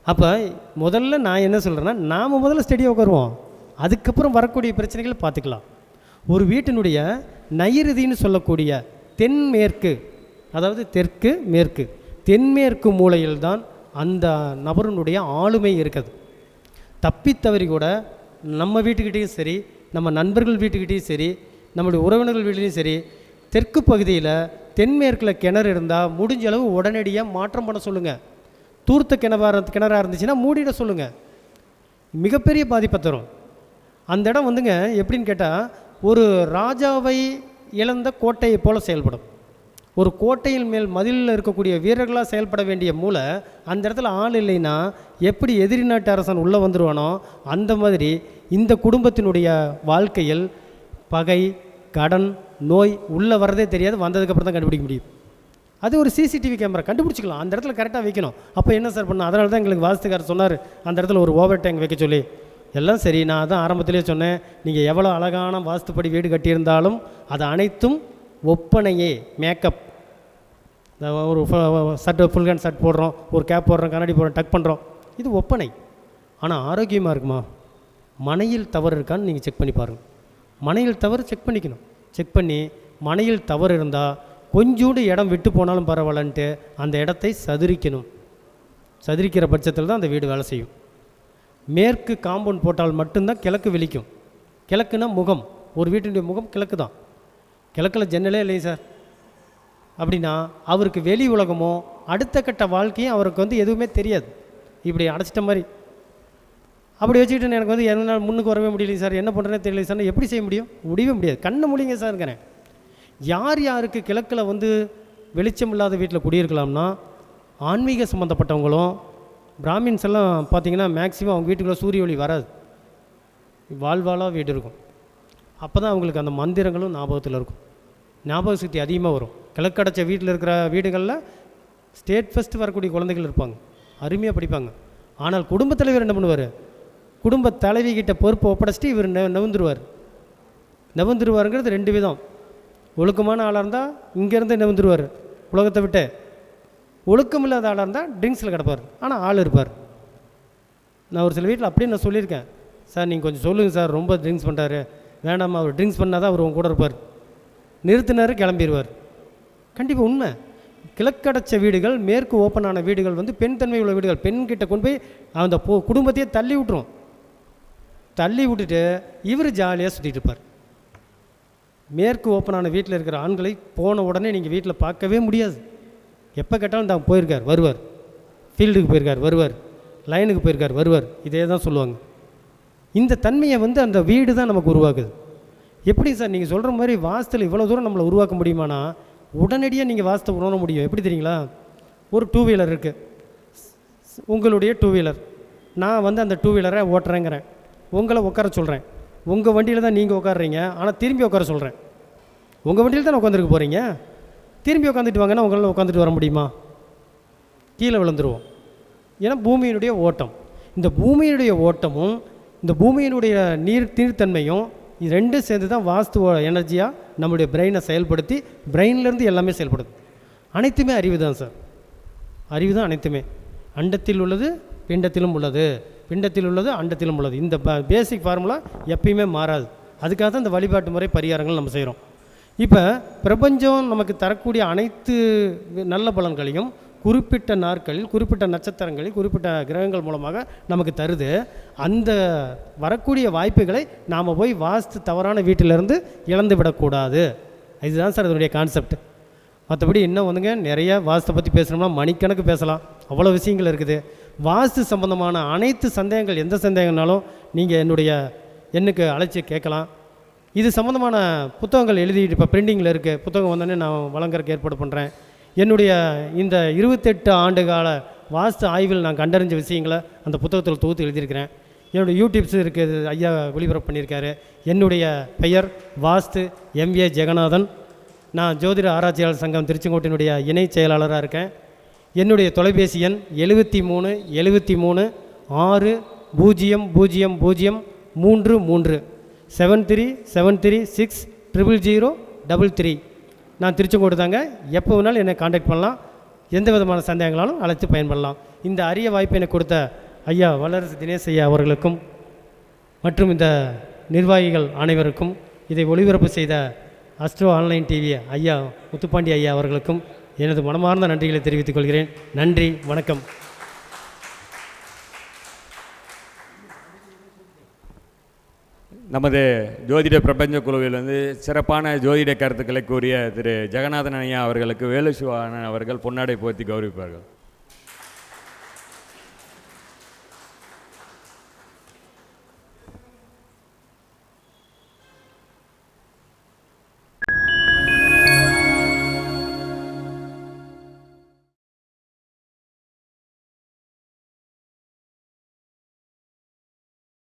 அப்போ முதல்ல நான் என்ன சொல்கிறேன்னா, நாம் முதல்ல ஸ்டடியாக உட்காருவோம், அதுக்கப்புறம் வரக்கூடிய பிரச்சனைகள் பார்த்துக்கலாம். ஒரு வீட்டினுடைய நைருதின்னு சொல்லக்கூடிய தென்மேற்கு, அதாவது தெற்கு மேற்கு, தென்மேற்கு மூலையில் தான் அந்த நபருடைய ஆளுமை இருக்குது. தப்பித்தவறி கூட நம்ம வீட்டுக்கிட்டேயும் சரி, நம்ம நண்பர்கள் வீட்டுக்கிட்டேயும் சரி, நம்மளுடைய உறவினர்கள் வீட்லேயும் சரி, தெற்கு பகுதியில் தென்மேற்கில் கிணறு இருந்தால் முடிஞ்ச அளவு உடனடியாக மாற்றம் பண்ண சொல்லுங்கள். தூர்த்த கிணறாக இருந்துச்சுன்னா மூடிட சொல்லுங்கள். மிகப்பெரிய பாதிப்பை தரும். அந்த இடம் வந்துங்க எப்படின்னு கேட்டால் ஒரு ராஜாவை இழந்த கோட்டையை போல் செயல்படும். ஒரு கோட்டையின் மேல் மதிலில் இருக்கக்கூடிய வீரர்களாக செயல்பட வேண்டிய மூளை அந்த இடத்துல ஆள் இல்லைன்னா எப்படி எதிரி நாட்டு அரசன் உள்ளே வந்துடுவானோ அந்த மாதிரி இந்த குடும்பத்தினுடைய வாழ்க்கையில் பகை, கடன், நோய் உள்ளே வரதே தெரியாது, வந்ததுக்கப்புறம் தான் கண்டுபிடிக்க முடியும். அது ஒரு சிசிடிவி கேமரா கண்டுபிடிச்சிக்கலாம், அந்த இடத்துல கரெக்டாக வைக்கணும். அப்போ என்ன சார் பண்ணணும்? அதனால தான் எங்களுக்கு வாஸ்துக்காரர் சொன்னார் அந்த இடத்துல ஒரு ஓவர் டேங்க் வைக்க சொல்லி. எல்லாம் சரி, நான் தான் ஆரம்பத்திலே சொன்னேன், நீங்கள் எவ்வளோ அழகான வாஸ்துப்படி வீடு கட்டியிருந்தாலும் அது அனைத்தும் ஒப்பனையே, மேக்கப். ஒரு ஷர்ட், ஃபுல் ஹேண்ட் ஷர்ட் போடுறோம், ஒரு கேப் போடுறோம், கண்ணாடி போடுறோம், டக் பண்ணுறோம், இது ஒப்பனை. ஆனால் ஆரோக்கியமாக இருக்குமா? மனையில் தவறு இருக்கான்னு நீங்கள் செக் பண்ணி பாருங்கள். மனையில் தவறு செக் பண்ணிக்கணும். செக் பண்ணி மனையில் தவறு இருந்தால் கொஞ்சோண்டு இடம் விட்டு போனாலும் பரவாயில்லன்ட்டு அந்த இடத்தை சதுரிக்கணும். சதுரிக்கிற பட்சத்தில் தான் அந்த வீடு வேலை செய்யும். மேற்கு காம்பவுண்ட் போட்டால் மட்டும்தான் கிழக்கு வெளிக்கும். கிழக்குன்னா முகம், ஒரு வீட்டினுடைய முகம் கிழக்கு தான். கிழக்கில் ஜன்னலே இல்லைங்க சார் அப்படின்னா அவருக்கு வெளி உலகமோ அடுத்த கட்ட வாழ்க்கையும் அவருக்கு வந்து எதுவுமே தெரியாது. இப்படி அடைச்சிட்ட மாதிரி அப்படி வச்சுக்கிட்டு எனக்கு வந்து என்ன முன்னுக்கு வரவே முடியலைங்க சார், என்ன பண்ணுறேனே தெரியல சார், எப்படி செய்ய முடியும்? முடியவே முடியாது. கண்ணை முடியுங்க சார் இருக்கிறேன். யார் யாருக்கு கிழக்கில் வந்து வெளிச்சம் இல்லாத வீட்டில் குடியிருக்கலாம்னா ஆன்மீக சம்மந்தப்பட்டவங்களும் பிராமின்ஸ் எல்லாம் பார்த்திங்கன்னா மேக்ஸிமம் அவங்க வீட்டுக்குள்ளே சூரிய ஒளி வராது, வாழ்வாளாக வீடு இருக்கும். அப்போ தான் அவங்களுக்கு அந்த மந்திரங்களும் ஞாபகத்தில் இருக்கும், ஞாபக சக்தி அதிகமாக வரும். கிழக்கடைச்ச வீட்டில் இருக்கிற வீடுகளில் ஸ்டேட் ஃபஸ்ட்டு வரக்கூடிய குழந்தைகள் இருப்பாங்க, அருமையாக படிப்பாங்க. ஆனால் குடும்பத் தலைவர் என்ன பண்ணுவார்? குடும்ப தலைவிகிட்ட பொறுப்பை ஒப்படைச்சிட்டு இவர் நவுந்துருவாருங்கிறது ரெண்டு விதம். ஒழுக்கமான ஆளாக இருந்தால் இங்கேருந்து நவுந்துருவார் உலகத்தை விட்டு, ஒழுக்கம் இல்லாத ஆளாக இருந்தால் ட்ரிங்க்ஸில் கிடப்பார், ஆனால் ஆள் இருப்பார். நான் ஒரு சில வீட்டில் அப்படியே நான் சொல்லியிருக்கேன், சார் நீங்கள் கொஞ்சம் சொல்லுங்கள் சார், ரொம்ப ட்ரிங்க்ஸ் பண்ணுறாரு, வேண்டாம், அவர் ட்ரிங்க்ஸ் பண்ணால் தான் அவர் உங்க கூட இருப்பார், நிறுத்தினார் கிளம்பிடுவார். கண்டிப்பாக உண்மை. கிழக்கடைச்ச வீடுகள், மேற்கு ஓப்பனான வீடுகள் வந்து பெண் தன்மை உள்ள வீடுகள். பெண்கிட்ட கொண்டு போய் அந்த குடும்பத்தையே தள்ளி விட்டுரும். தள்ளி விட்டுட்டு இவர் ஜாலியாக சுற்றிட்டு இருப்பார். மேற்கு ஓப்பனான வீட்டில் இருக்கிற ஆண்களை போன உடனே நீங்கள் வீட்டில் பார்க்கவே முடியாது. எப்போ கேட்டாலும் தான் போயிருக்கார் வருவார், ஃபீல்டுக்கு போயிருக்கார் வருவார், லைனுக்கு போயிருக்கார் வருவார், இதே தான் சொல்லுவாங்க. இந்த தன்மையை வந்து அந்த வீடு தான் நமக்கு உருவாக்குது. எப்படி சார் நீங்கள் சொல்கிற மாதிரி வாஸ்துவில் இவ்வளோ தூரம் நம்மளை உருவாக்க முடியுமானா உடனடியாக நீங்கள் வாஸ்து உணர முடியும். எப்படி தெரியுங்களா? ஒரு டூ வீலர் இருக்குது, உங்களுடைய டூ வீலர், நான் வந்து அந்த டூ வீலரை ஓட்டுறேங்கிறேன், உங்களை உட்கார சொல்கிறேன். உங்கள் வண்டியில் தான் நீங்கள் உட்காடுறீங்க, ஆனால் திரும்பி உட்கார சொல்கிறேன். உங்கள் வண்டியில் தான் உட்காந்துருக்க போகிறீங்க, திரும்பி உட்காந்துட்டு வாங்கன்னா உங்களால் உட்காந்துட்டு வர முடியுமா? கீழே விழுந்துருவோம். ஏன்னா பூமியினுடைய ஓட்டம், இந்த பூமியினுடைய ஓட்டமும் இந்த பூமியினுடைய நீர்த்தன்மையும் இது ரெண்டும் சேர்ந்து தான் வாஸ்து எனர்ஜியாக நம்மளுடைய பிரெயினை செயல்படுத்தி பிரெயின்லேருந்து எல்லாமே செயல்படுது. அனைத்துமே அறிவு தான் சார், அறிவு தான் அனைத்துமே. அண்டத்தில் உள்ளது பிண்டத்திலும் உள்ளது, பிண்டத்தில் உள்ளது அண்டத்திலும் உள்ளது. இந்த பேசிக் ஃபார்முலா எப்பயுமே மாறாது. அதுக்காக தான் இந்த வழிபாட்டு முறை பரிகாரங்கள் நம்ம செய்கிறோம். இப்போ பிரபஞ்சம் நமக்கு தரக்கூடிய அனைத்து நல்ல பலன்களையும் குறிப்பிட்ட நாட்களில், குறிப்பிட்ட நட்சத்திரங்களில், குறிப்பிட்ட கிரகங்கள் மூலமாக நமக்கு தருது. அந்த வரக்கூடிய வாய்ப்புகளை நாம் போய் வாஸ்து தவறான வீட்டிலேருந்து இழந்து விடக்கூடாது. இதுதான் சார் இதனுடைய கான்செப்ட். மற்றபடி இன்னும் வந்துங்க நிறைய வாஸ்தை பற்றி பேசணும்னா மணிக்கணக்கு பேசலாம், அவ்வளோ விஷயங்கள் இருக்குது. வாஸ்து சம்பந்தமான அனைத்து சந்தேகங்கள், எந்த சந்தேகம்னாலும் நீங்கள் என்னுடைய எண்ணுக்கு அழைச்சி கேட்கலாம். இது சம்மந்தமான புத்தகங்கள் எழுதிட்டு இப்போ பிரிண்டிங்கில் இருக்குது, புத்தகம் வந்தோடனே நான் வழங்குறதுக்கு ஏற்பாடு பண்ணுறேன். என்னுடைய இந்த 28 ஆண்டு கால வாஸ்து ஆய்வில் நான் கண்டறிஞ்ச விஷயங்களை அந்த புத்தகத்தில் தொகுத்து எழுதியிருக்கிறேன். என்னுடைய யூடியூப்ஸ் இருக்குது, ஐயா ஒளிபரப்பு பண்ணியிருக்காரு. என்னுடைய பெயர் வாஸ்து MA ஜெகநாதன். நான் ஜோதிட ஆராய்ச்சியாளர் சங்கம் திருச்செங்கோட்டினுடைய இணை செயலாளராக இருக்கேன். என்னுடைய தொலைபேசி எண் 73 73 6 000 33 7373 6 00033. நான் திருச்செங்கோடு தாங்க. எப்போ வேணாலும் என்னை காண்டாக்ட் பண்ணலாம், எந்த விதமான சந்தேகங்களாலும் அழைத்து பயன்படலாம். இந்த அரிய வாய்ப்பை எனக்கு கொடுத்த ஐயா வல்லரசு தினேஷ் ஐயா அவர்களுக்கும் மற்றும் இந்த நிர்வாகிகள் அனைவருக்கும், இதை ஒளிபரப்பு செய்த அஸ்ட்ரோ ஆன்லைன் டிவி ஐயா முத்துப்பாண்டி ஐயா அவர்களுக்கும் எனது மனமார்ந்த நன்றிகளை தெரிவித்துக் கொள்கிறேன். நன்றி, வணக்கம். நமது ஜோதிட பிரபஞ்ச குழுவில் வந்து சிறப்பான ஜோதிட கருத்துக்களை கூறிய திரு ஜெகநாதன் ஐயா அவர்களுக்கு வேலுசிவானன் அவர்கள் பொன்னாடை போர்த்தி கௌரவிப்பார்கள்.